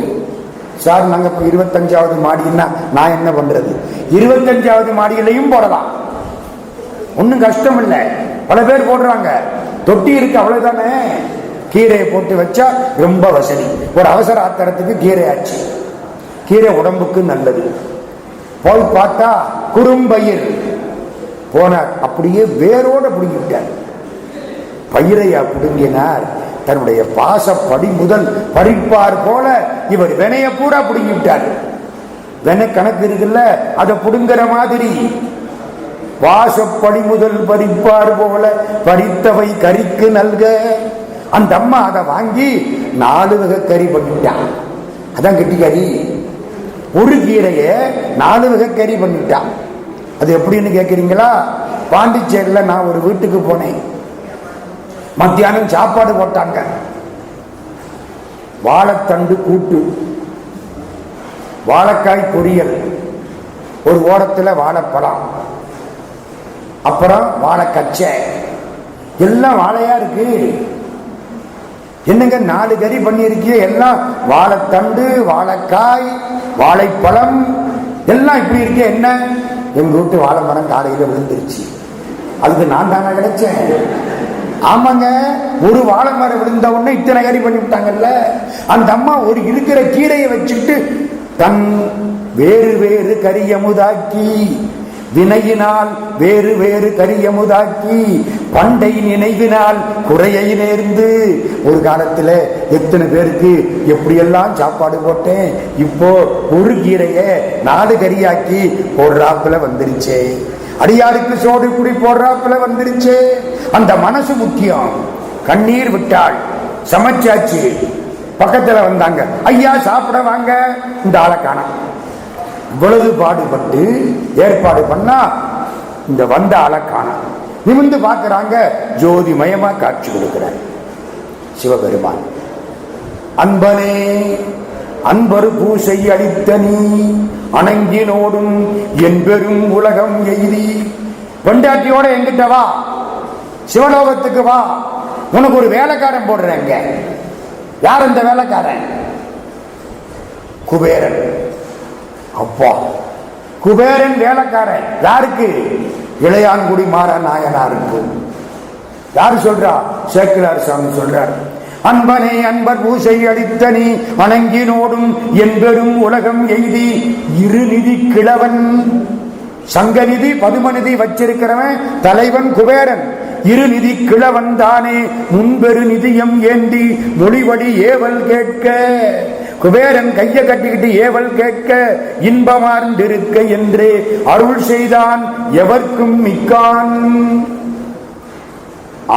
சார் நாங்க இப்ப 25வது மாடின்னா நான் என்ன பண்றது? 25வது மாடியிலையும் போடலாம், ஒன்னும் கஷ்டம் இல்லை. பல பேர் போடுறாங்க, தொட்டி இருக்கு, அவ்வளவுதானே. கீரையை போட்டு வச்சா ரொம்ப வசதி. ஒரு அவசர ஆத்திரத்துக்கு கீரை ஆச்சு. கீரை உடம்புக்கு நல்லது. போய் பார்த்தா குறும்பயிர் போனார், அப்படியே வேரோட பிடுங்கிவிட்டார். பயிரையா பிடுங்கினார்? தன்னுடைய பாசப்படி முதல் பறிப்பார் போல இவர் வினைய பூரா பிடுங்கி விட்டார். வினை கணக்கு இருக்குல்ல, அதை பிடுங்குற மாதிரி வாசப்படி முதல் பறிப்பார் போல பறித்தவை கறிக்கு நல்க. அந்த அம்மா அதை வாங்கி 4 வகை கறி பண்ணிட்டான். அதான் கெட்டிக்கறி. ஒரு கீரைய 4 வகை கறி பண்ணிட்டான். அது எப்படின்னு கேட்கிறீங்களா? பாண்டிச்சேரியில நான் ஒரு வீட்டுக்கு போனேன். மத்தியானம் சாப்பாடு போட்டாங்க. வாழைத்தண்டு கூட்டு, வாழைக்காய் பொரியல், ஒரு ஓரத்தில் வாழைப்பழம், அப்புறம் வாழைக்கச்சை, எல்லாம் வாழையா இருக்கு. என்னங்க 4 கறி பண்ணிருக்கிய? எல்லாம் வாழைத்தண்டு, வாழைக்காய், வாழைப்பழம், எல்லாம் இப்படி இருக்கு. என்ன? எங்க வீட்டு வாழை மரம் காலையில விழுந்துருச்சு, அதுக்கு நான் தானே கிடைச்சேன். ஆமாங்க, ஒரு வாழை மரம் விழுந்த உடனே இத்தனை கறி பண்ணி விட்டாங்கல்ல. அந்த அம்மா ஒரு இருக்கிற கீரையை வச்சுட்டு தன் வேறு வேறு கரியமுதாக்கி, வினையினால் வேறு வேறு கரியமுதாக்கி, பண்டை நினைவினால் குறையை நேர்ந்து. ஒரு காலத்துல எத்தனை பேருக்கு எப்படியெல்லாம் சாப்பாடு போட்டேன், இப்போ ஒரு கீரைய 4 கறியாக்கி போடுறாப்புல வந்துருச்சே. அடியாருக்கு சோடு குடி போடுறாப்புல வந்துருச்சு. அந்த மனசு முக்கியம். கண்ணீர் விட்டாள், சமைச்சாச்சு. பக்கத்துல வந்தாங்க, ஐயா சாப்பிட வாங்க. இந்த ஆளை காணோம். இவ்வளவு பாடுபட்டு ஏற்பாடு பண்ணா இந்த வந்த ஆளை காணோம். நிமிர்ந்து பார்க்கிறாங்க, ஜோதிமயமா காட்சி கொடுக்கிறார் சிவபெருமான். அன்பனே அன்பரு பூசை அளித்த நீ அணங்கினோடும் என் பெரும் உலகம் எய்தி. பொண்டாட்டியோட எங்கிட்ட வா, சிவலோகத்துக்கு வா, உனக்கு ஒரு வேலைக்காரன் போடுறேங்க. யார் அந்த வேலைக்காரன்? குபேரன். அப்பா, குபேரன் வேலைக்காரன் யாருக்கு? இளையான்குடி மாற நாயனாருக்கு. யாரு சொல்றா? சேக்கிழார் சாமி சொல்றார். அன்பனே அன்பர் பூசை அளித்த நீ வணங்கினோடும் என் பெரும் உலகம் எய்தி. இருநிதி கிழவன், சங்கநிதி பதுமநிதி வச்சிருக்கிறவன் தலைவன் குபேரன். இருநிதி கிழவன் தானே முன்பெரு நிதியம் ஏந்தி மொழிவடி ஏவல் கேட்க. குபேரன் கையை கட்டிக்கிட்டு ஏவல் கேட்க இன்பமார்ந்திருக்க என்று அருள் செய்தான் எவர்க்கும் மிக்கான்.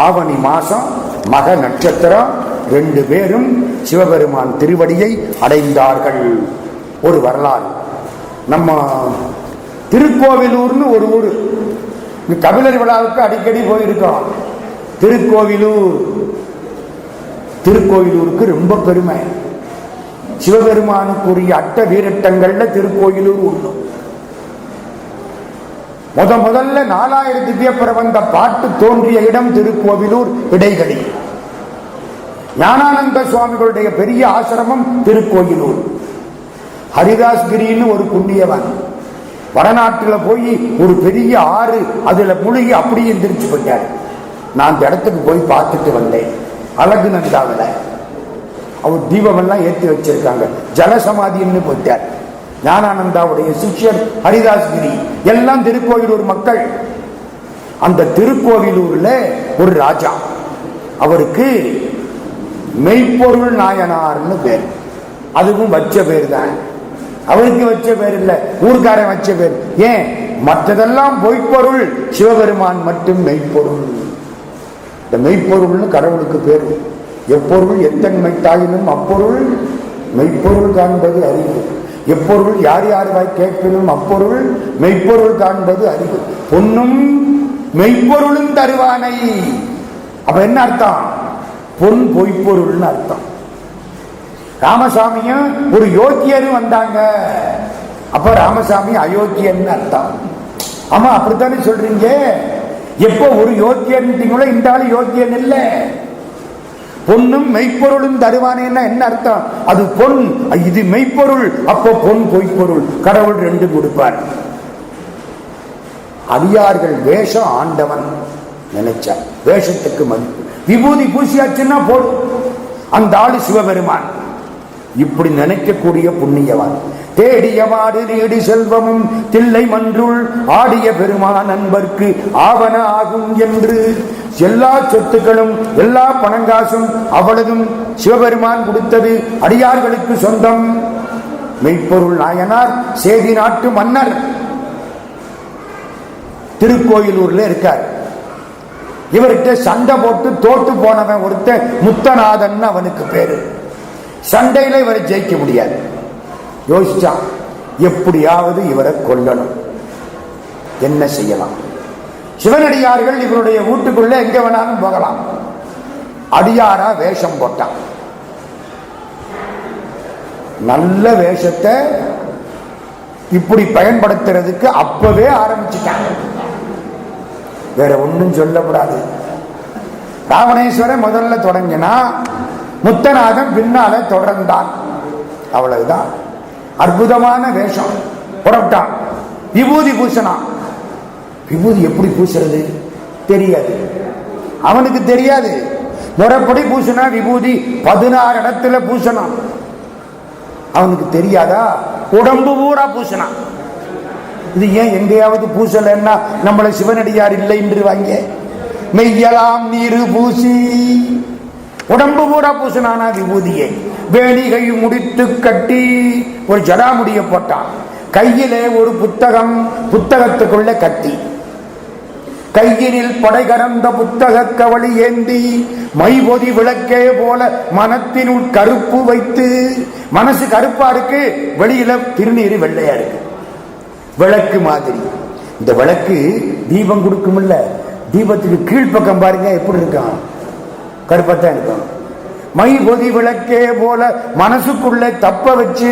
ஆவணி மாசம் மக நட்சத்திரம் 2 பேரும் சிவபெருமான் திருவடியை அடைந்தார்கள். ஒரு வரலாறு. நம்ம திருக்கோவிலூர்னு ஒரு ஊர், கபிலர் விழாவுக்கு அடிக்கடி போயிருக்கோம். திருக்கோவிலூருக்கு ரொம்ப பெருமை. சிவபெருமானுக்குரிய அட்ட வீரட்டங்கள்ல திருக்கோயிலூர் ஒண்ணு. முதல்ல 4000 திவ்ய பிரபந்த பாட்டு தோன்றிய இடம் திருக்கோவிலூர் இடைகளி. ஞானானந்த சுவாமிகளுடைய பெரிய ஆசிரமம் திருக்கோயிலூர். ஹரிதாஸ்கிரின்னு ஒரு புண்ணியவன் வடநாட்டில் போய் ஒரு பெரிய ஆறு அதுல முழுகி அப்படியே எந்திரிச்சு போயிட்டார். நான் அந்த இடத்துக்கு போய் பார்த்துட்டு வந்தேன். அழகு நந்தாவில் அவர் தீபமெல்லாம் ஏற்றி வச்சிருக்காங்க. ஜலசமாதின்னு போயிட்டார். ஞானானந்தாவுடைய சிஷ்யர் ஹரிதாஸ்கிரி எல்லாம் திருக்கோவிலூர் மக்கள். அந்த திருக்கோவிலூர்ல ஒரு ராஜா, அவருக்கு மெய்ப்பொருள் நாயனார்னு பேர். அதுவும் வச்ச பேர் தான், அவருக்கு வச்ச பேர் இல்ல, ஊர்காரன் வச்ச பேர். ஏன்? மற்றதெல்லாம் பொய்ப்பொருள், சிவபெருமான் மட்டும் மெய்ப்பொருள். இந்த மெய்ப்பொருள்னு கடவுளுக்கு பேர். எப்பொருள் எத்தன்மை தாயினும் அப்பொருள் மெய்ப்பொருள் காண்பது அறிவு. எப்பொருள் யார் யார் வாய் கேட்பினும் அப்பொருள் மெய்ப்பொருள் காண்பது அறிவு. பொன்னும் மெய்ப்பொருளும் தருவானை. அப்ப என்ன அர்த்தம்? பொன் பொய்ப்பொருள்னு அர்த்தம். ராமசாமியும் ஒரு யோக்கியரும் வந்தாங்க. அப்ப ராமசாமி அயோக்கியன்னு அர்த்தம். ஆமா, அப்படித்தானே சொல்றீங்க. எப்போ ஒரு யோக்கியன் இந்த ஆளு யோக்கியன் இல்ல. பொன்னும் மெய்ப்பொருளும் தருவானேன்னா என்ன அர்த்தம்? அது பொன், இது மெய்ப்பொருள். அப்போ பொன் பொய்ப்பொருள், கடவுள் 2 கொடுப்பார். அடியார்கள் வேஷம் ஆண்டவன் நினைச்சா வேஷத்துக்கு மதிப்பு. விபூதி பூசியாச்சுன்னா போடும், அந்த ஆளு சிவபெருமான். இப்படி நினைக்கக்கூடிய புண்ணியவான். தேடிய மாடு நீடி செல்வமும் தில்லை மன்றுள் ஆடிய பெருமான் அன்பர்க்கு ஆவன ஆகும் என்று எல்லா சொத்துக்களும் எல்லா பணங்காசும் அவ்வளவும் சிவபெருமான் கொடுத்தது அடியார்களுக்கு சொந்தம். மெய்ப்பொருள் நாயனார் சேதி நாட்டு மன்னர் திருக்கோயிலூர்ல இருக்கார். இவர்கிட்ட சண்டை போட்டு தோத்து போனவன் ஒருத்தன் முத்தநாதன் அவனுக்கு பேரு. சண்டையில இவரை ஜெயிக்க முடியாது. யோசிச்சான், எப்படியாவது இவரை கொல்லணும். என்ன செய்யலாம்? சிவனடியார்கள் இவருடைய வீட்டுக்குள்ள எங்க வேணாலும் போகலாம். அடியாரா வேஷம் போட்டான். நல்ல வேஷத்தை இப்படி பயன்படுத்துறதுக்கு அப்பவே ஆரம்பிச்சுட்டாங்க. வேற ஒன்னும் சொல்லக்கூடாது. ராவணேஸ்வரன் முதல்ல தொடங்கினா, முத்தநாதன் பின்னால தொடர்ந்தான். அவ்வளவுதான். அற்புதமான வேஷம் புறப்பட்டான். விபூதி பூசனான். விபூதி எப்படி பூசுறது தெரியாது, அவனுக்கு தெரியாது. முறைப்படி பூசினா விபூதி 16 இடத்துல பூசணும். அவனுக்கு தெரியாதா? உடம்பு பூரா பூசினான். இது ஏன் எங்கேயாவது பூசலன்னா நம்மளை சிவனடியார் இல்லை என்று வாங்க. மெய்யலாம் நீரு பூசி உடம்பு பூரா பூசினானா விபூதியை. வேணிகை முடித்து கட்டி ஒரு ஜடாமுடிய போட்டான். கையிலே ஒரு புத்தகம், புத்தகத்துக்குள்ள கட்டி, கையினில் படை கறந்த புத்தக கவளி ஏந்தி மைபொதி விளக்கே போல மனத்தினுள் கருப்பு வைத்து. மனசு கருப்பா இருக்கு, வெளியில திருநீர் வெள்ளையா இருக்கு. விளக்கு மாதிரி. இந்த விளக்கு தீபம் கொடுக்கும்ல, தீபத்துக்கு கீழ்ப்பக்கம் பாருங்க எப்படி இருக்கான், கருப்பத்தான் இருக்கும். மை பொதி விளக்கே போல மனசுக்குள்ள தப்ப வச்சு,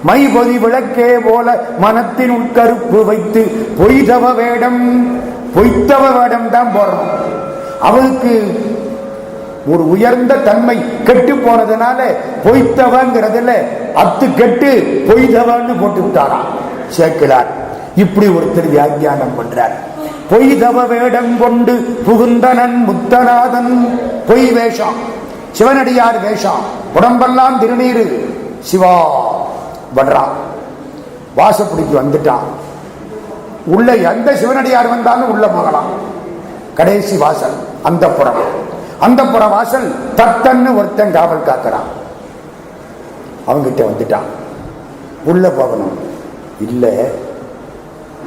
மை பொதி விளக்கே போல மனத்தின் உட்கருப்பு வைத்து பொய்தவ வேடம், பொய்த்தவ வேடம் தான் போறோம். அவனுக்கு ஒரு உயர்ந்த தன்மை கெட்டு போனதுனால பொய்த்தவங்கிறதுல அத்து கெட்டு பொய்தவன்னு போட்டு விட்டாராம் சேக்கிழார். இப்படி ஒருத்தர் வியாக்கியானம் பண்றார். பொய்தவ வேடம் கொண்டு புகுந்தனன் முத்தநாதன். பொய் வேஷம், சிவனடியார் வேஷம், உடம்பெல்லாம் திருநீரு. சிவா வர்றான், வாசப்படிக்கு வந்துட்டான். உள்ள எந்த சிவனடியார் வந்தாலும் உள்ள போகலாம். கடைசி வாசல் அந்தப்புறம். அந்தப்புற வாசல் தத்தன்னு ஒருத்தன் காவல் காக்கிறான். அவங்கிட்ட வந்துட்டான். உள்ள போகணும். இல்ல,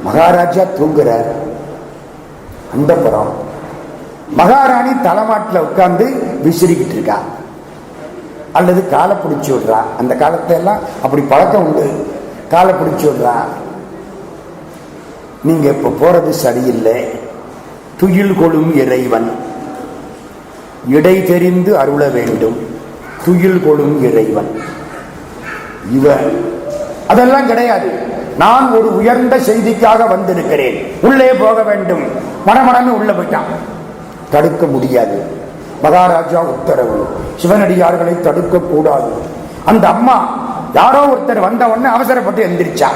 மகாராஜா தூங்குறார். அந்தப்புறம் மகாராணி தலைமாட்டில் உட்கார்ந்து விசிறிக்கிட்டு இருக்கா, அல்லது காலை பிடிச்சி விடுறா. அந்த காலத்தை எல்லாம் அப்படி பழக்கம் உண்டு, காலை பிடிச்சி விடுறா. நீங்க இப்ப போறது சரியில்லை, துயில் கொளும் இறைவன் இடை தெரிந்து அருள வேண்டும். துயில் கொளும் இறைவன் இவன் அதெல்லாம் கிடையாது. நான் ஒரு உயர்ந்த செய்திக்காக வந்திருக்கிறேன், உள்ளே போக வேண்டும். மனமடன்னு உள்ள போயிட்டான். தடுக்க முடியாது, மகாராஜா உத்தரவு. சிவனடியார்களை தடுக்க கூடாது. அந்த அம்மா யாரோ ஒருத்தர் வந்த உடனே அவசரப்பட்டு எந்திரிச்சா.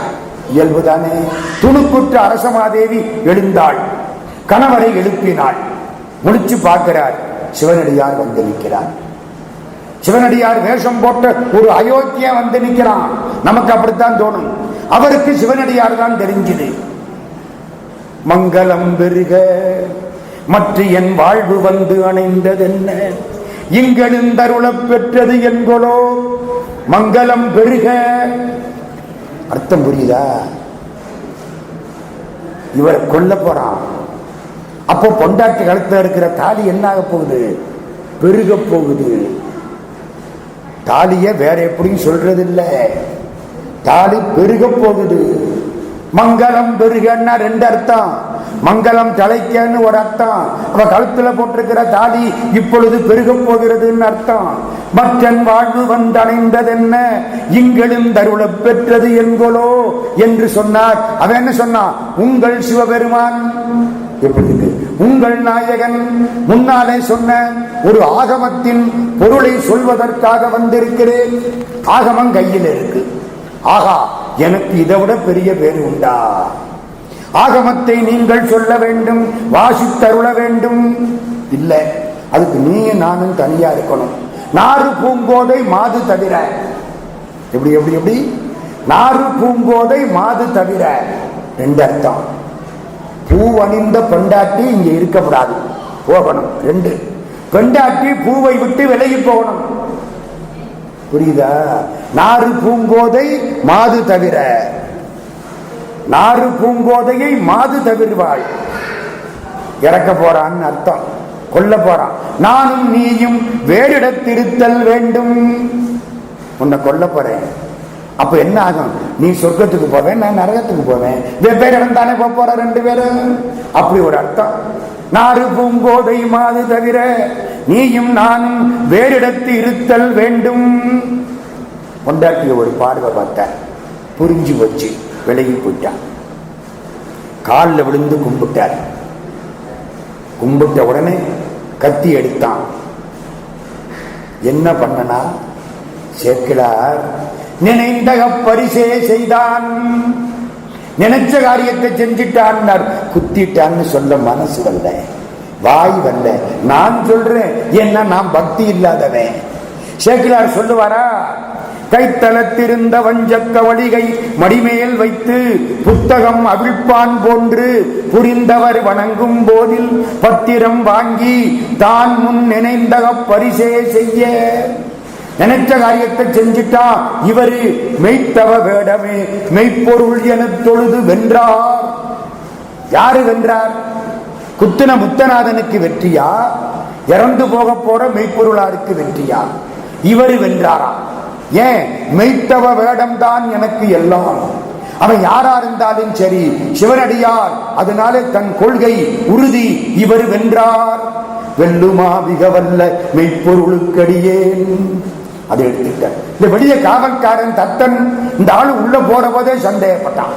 இயல்புதானே. துணுக்குற்ற அரசமாதேவி எழுந்தாள், கணவரை எழுப்பினாள். முடிச்சு பார்க்கிறார், சிவனடியார் வந்து நிற்கிறார். சிவனடியார் வேஷம் போட்ட ஒரு அயோக்கிய வந்து நிற்கிறான். நமக்கு அப்படித்தான் தோணும். அவருக்கு சிவனடியார் தான் தெரிஞ்சது. மங்களம் பெருக மற்ற என் வாழ்வு வந்து அணைந்ததென்ன, இங்கெழுந்தருளப் பெற்றது என்கொலோ. மங்களம் பெருக அர்த்தம் புரியுதா? இவரை கொல்ல போறான். அப்போ பொண்டாட்டி கழுத்துல இருக்கிற தாலி என்ன ஆக போகுது? பெருக போகுது. தாலிய வேற எப்படியும் சொல்றது இல்ல, தாலி பெருக போகுது. மங்களம் பெருகன்னா ரெண்டு அர்த்தம். மங்களம் தலைக்கன்னு ஒரு அர்த்தம். அவ கழுத்துல போட்டிருக்கிற தாலி இப்பொழுது பெருக போகிறதுன்னு அர்த்தம். மற்றன் வாழ்வு வந்தடைந்ததென்ன, இங்கெழும் தருள பெற்றது என்கொலோ என்று சொன்னார். அவன் என்ன சொன்னான்? உங்கள் சிவபெருமான், எப்படி இருக்கு? உங்கள் நாயகன் முன்னாலே சொன்ன ஒரு ஆகமத்தின் பொருளை சொல்வதற்காக வந்திருக்கிறேன். ஆகமம் கையில் இருக்கு. ஆகா, எனக்கு இதை விட பெரிய பேர் உண்டா? ஆகமத்தை நீங்கள் சொல்ல வேண்டும், வாசித்தருள வேண்டும். இல்ல, அதுக்கு நீயும் நானும் தனியா இருக்கணும். நாறு பூங்கோதை மாது தவிர. எப்படி எப்படி எப்படி? நாறு பூங்கோதை மாது தவிர ரெண்டு அர்த்தம். பூ அணிந்த பெண்டாட்டி இங்க இருக்கப்படாது, போகணும். ரெண்டு, பெண்டாட்டி பூவை விட்டு விலகி போகணும். புரியுதா? நாறு பூங்கோதை மாது தவிர. நாறு பூங்கோதையை மாது தவிர்வாள். இறக்க போறான்னு அர்த்தம், கொல்ல போறான். நானும் நீயும் வேறிடத்திருத்தல் வேண்டும். உன்னை கொல்ல போறேன். அப்ப என்ன ஆகும்? நீ சொர்க்கத்துக்கு போவேன், நான் நரகத்துக்கு போவேன். வெவ்வேறு இடம் தானே போற ரெண்டு பேரும். அப்படி ஒரு அர்த்தம். நாறு பூங்கோதை மாது தவிர நீயும் நானும் வேறிடத்து இருத்தல் வேண்டும். பொண்டாட்டிய ஒரு பார்வை பார்த்த, புரிஞ்சு வச்சு விலகி போயிட்டான். காலில் விழுந்து கும்பிட்டார். கும்பிட்ட உடனே கத்தி எடுத்தான். என்ன பண்ணனா? சேக்கிழார் நினைந்த பரிசே செய்தான். நினைச்ச காரியத்தை செஞ்சிட்டான். குத்திட்டான்னு சொல்ல மனசு வரல, வாய் வரல. நான் சொல்றேன், என்ன நான் பக்தி இல்லாதவன். சேக்கிழார் சொல்லுவாரா? கைத்தளத்திருந்த வஞ்சக்க வழிகை மடிமேல் வைத்து புத்தகம் அவிழ்ப்பான் போன்று புரிந்தவர் வணங்கும் போதில் பத்திரம் வாங்கி தான் முன் நினைந்த பரிசே செய்ய. நினைச்ச காரியத்தை செஞ்சிட்டா இவரு மெய்த்தவ வேடமே மெய்ப்பொருள் என தொழுது வென்றார். யாரு வென்றார்? குத்துன முத்தநாதனுக்கு வெற்றியா? இறந்து போக போற மெய்ப்பொருளாருக்கு வெற்றியா? இவரு வென்றாரா? ஏன்? மெய்த்தவ வேடம் தான் எனக்கு எல்லாம். அவன் யாரா இருந்தாலும் சரி, சிவனடியார். அதனால தன் கொள்கை உறுதி. இவர் வென்றார். வெல்லுமா மிகவல்ல மெய்ப்பொருளுக்கடியேன். அதை எடுத்துட்டார். இந்த வெளிய காவல்காரன் தத்தன் இந்த ஆளு உள்ள போற போதே சந்தேகப்பட்டான்.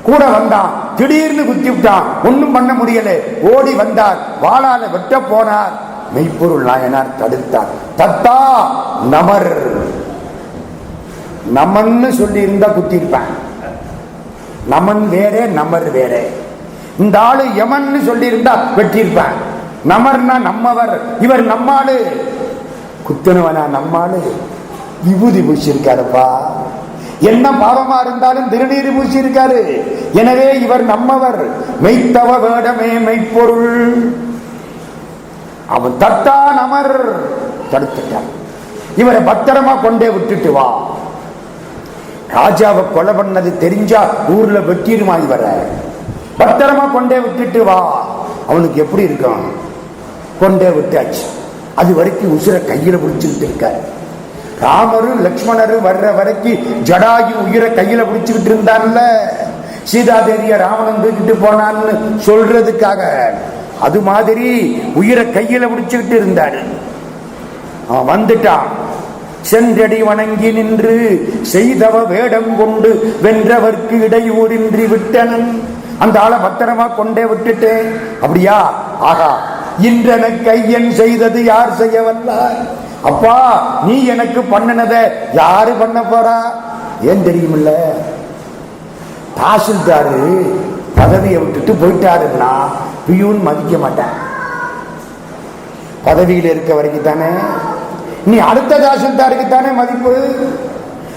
கூட வந்தான், திடீர்னு குத்தி விட்டான். ஒன்னும் பண்ண முடியல. ஓடி வந்தார், வாளால வெட்ட போனார். மெய்ப்பொருள் நாயனார் தடுத்தார். தத்தா நமர். நமன்னு சொல்லி இருந்தா குத்தி இருப்பான். நமன் வேற, நமர் வேற. இந்த ஆளு யமன்னு சொல்லி இருந்தா வெட்டியிருப்பான். நமர்னா நம்மவர், இவர் நம்மாளு. குத்துனவனா நம்மாளு. விபூதி பூசியிருக்காருப்பா. என்ன பாவமா இருந்தாலும் திருநீர் பூசியிருக்காரு. எனவே இவர் நம்மவர். மெய்த்தவ வேடமே மெய்ப்பொருள். அவன் தத்தா நமர் தடுத்துட்டான். இவரை பத்திரமா கொண்டே விட்டுட்டு வா. ராஜாவை கொலை பண்ணது தெரிஞ்சா ஊர்ல வெட்டிடுமா? இவரை பத்திரமா கொண்டே விட்டுட்டு வா. அவனுக்கு எப்படி இருக்கும்? கொண்டே விட்டாச்சு. அது வரைக்கும் உசுரை கையில பிடிச்சுக்கிட்டு இருக்காரு. ராமரும் லக்ஷ்மணரும் வர்ற வரைக்கும் ஜடாயு உயிரை கையில பிடிச்சுக்கிட்டு இருந்தான்ல, சீதாதேவிய ராவணன் தூக்கிட்டு போனான்னு சொல்றதுக்காக. அது மாதிரி உயிரை கையில பிடிச்சுக்கிட்டு இருந்தாரு. அவன் வந்துட்டான். சென்றடி வணங்கி நின்று செய்தவ வேடம் கொண்டு வென்றவர்க்கு இடையூறின்றி விட்டனன். அந்த ஆளை பத்திரமா கொண்டே விட்டுட்டேன். அப்படியா? ஆகா, இன்றென கையன் செய்தது யார் செய்ய வந்தார்? அப்பா, நீ எனக்கு பண்ணினத யாரு பண்ண போறா? ஏன் தெரியுமில்ல, தாசில்தாரு பதவியை விட்டுட்டு போயிட்டாருன்னா பியூன் மதிக்க மாட்டான். பதவியில் இருக்க வரைக்கும் தானே. நீ அடுத்த தாசில்தாருக்கு தானே மதிப்பு.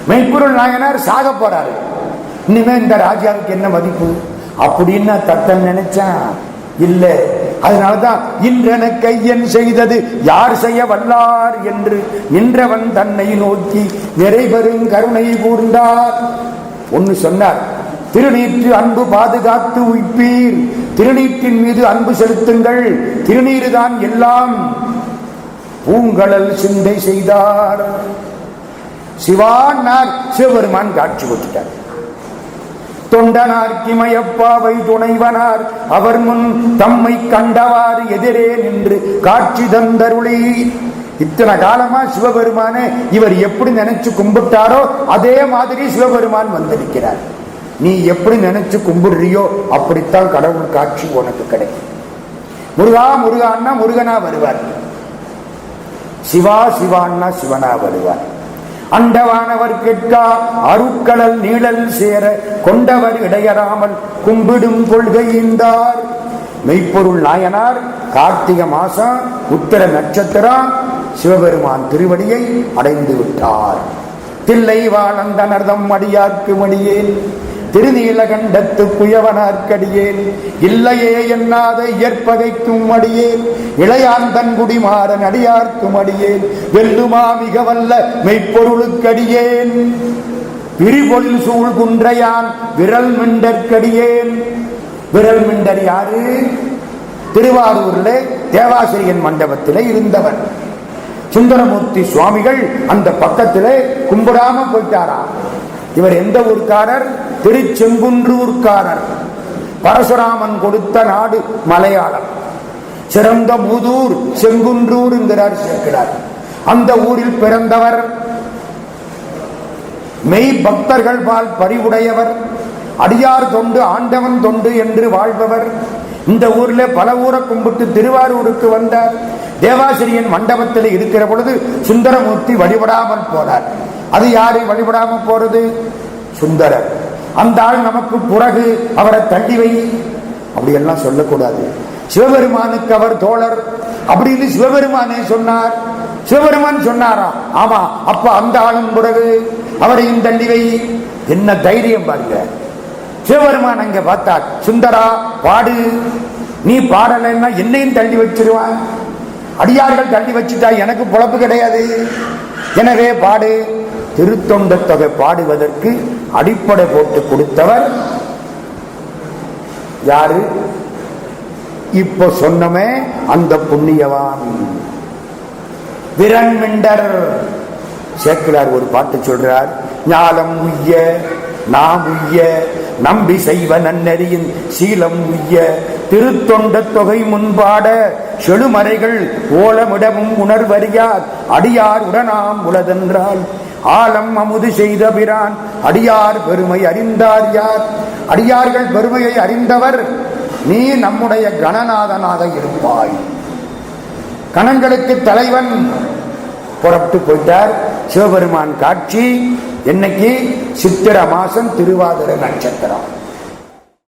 மெய்ப்பொருள் நாயனார் சாக போறாரு, இனிமே இந்த ராஜாவுக்கு என்ன மதிப்பு அப்படின்னு தத்தன் நினைச்சான். இல்ல, அதனால்தான் இன்றென கையன் செய்தது யார் செய்ய வல்லார் என்று நின்றவன் தன்னை நோக்கி நிறைவரும் கருணை கூர்ந்தார். ஒன்னு சொன்னார், திருநீற்று அன்பு பாதுகாத்து உய்ப்பீர். திருநீற்றின் மீது அன்பு செலுத்துங்கள். திருநீரு தான் எல்லாம். பூங்கழல் சிந்தை செய்தார். சிவானார் சிவபெருமான் காட்சி கொடுத்தார். தொண்டனார் கிமயப்பாவை துணைவனார் அவர் முன் தம்மை கண்டவாறு எதிரே நின்று காட்சி தந்தருளி. இத்தனை காலமா சிவபெருமானே இவர் எப்படி நினைச்சு கும்பிட்டாரோ அதே மாதிரி சிவபெருமான் வந்திருக்கிறார். நீ எப்படி நினைச்சு கும்பிடுறியோ அப்படித்தான் கடவுள் காட்சி உனக்கு கிடைக்கும். முருகா முருகான்னா முருகனா வருவார், சிவா சிவான்னா சிவனா வருவார். அண்டவானவர் கேட்கா அருட்கடல் நீழல் சேர கொண்டவர் இடையறாமல் கும்பிடும் கொள்கையின்றார். மெய்ப்பொருள் நாயனார் கார்த்திகை மாசம் உத்தர நட்சத்திரம் சிவபெருமான் திருவடியை அடைந்து விட்டார். தில்லை வாழந்த நர்தம் அடியார்க்கு மடியேன் திருநீலகண்டத்து குயவனார்க்கடியேன் இல்லையே என்னாத இயற்பகைக்கும் அடியேன் இளையாந்தன் குடிமாறன் அடியார்க்கும் அடியேன் வெல்லுமா மிக வல்ல மெய்ப்பொருளுக்கடியேன் விரிபொழில் சூழ் குன்றையான் விரல் மிண்டற்கடியேன். விரல் மிண்டர் யாரு? திருவாரூர்ல தேவாசிரியன் மண்டபத்திலே இருந்தவன். சுந்தரமூர்த்தி சுவாமிகள் அந்த பக்கத்திலே கும்பிடாம போயிட்டாராம். இவர் எந்த ஊர்க்காரர்? திருச்செங்குன்றூர்காரர். பரசுராமன் கொடுத்த நாடு மலையாளம். சிறந்த மூதூர் செங்குன்றூர் என்கிறார் சேர்க்கிறார். அந்த ஊரில் பிறந்தவர். மெய் பக்தர்கள் பால் பறிவுடையவர். அடியார் தொண்டு ஆண்டவன் தொண்டு என்று வாழ்பவர். இந்த ஊர்ல பல ஊரை கும்பிட்டு திருவாரூருக்கு வந்தார். தேவாசிரியன் மண்டபத்தில் இருக்கிற பொழுது சுந்தரமூர்த்தி வழிபடாமல் போனார். அது யாரை வழிபடாம போறது? சுந்தரர். அந்த ஆள் நமக்கு பிறகு அவரை தள்ளி வை அப்படியெல்லாம் சொல்லக்கூடாது. சிவபெருமானுக்கு அவர் தோழர் அப்படின்னு சிவபெருமானே சொன்னார். சிவபெருமான் சொன்னாரா? ஆமா. அப்ப அந்த ஆளும் பிறகு அவரையும் தள்ளி வை. என்ன தைரியம் பாருங்க. சிவபெருமான் அங்க பார்த்தார், சுந்தரா பாடு. நீ பாடலைன்னா என்னையும் தள்ளி வச்சிருவான். அடியார்கள் தள்ளி வச்சுட்டா எனக்கு பொழப்பு கிடையாது. எனவே பாடு. திருத்தொண்ட தொகை பாடுவதற்கு அடிப்படை போட்டு கொடுத்தவர் யாரு? இப்போ சொன்னமே அந்த புண்ணியவான் விரண்மிண்டர். சேக்கிழார் ஒரு பாட்டு சொல்றார், ஞாலம் உய்ய நாம் உய்ய நம்பி செய்வ நன்னறியின் சீலம் உய்ய திருத்தொண்ட தொகை முன்பாட செழுமறைகள் ஓலமிடமும் உணர்வறியார் அடியார் உடனாம் உளதென்றால் ஆலம் அமுது செய்த பிரான் அடியார் பெருமை அறிந்தார் யார்? அடியார்கள் பெருமையை அறிந்தவர் நீ நம்முடைய கணநாதனாக இருப்பாய். கணங்களுக்கு தலைவன். புறப்பட்டு போயிட்டார். சிவபெருமான் காட்சி என்னைக்கு? சித்திர மாசம் திருவாதிரை நட்சத்திரம்.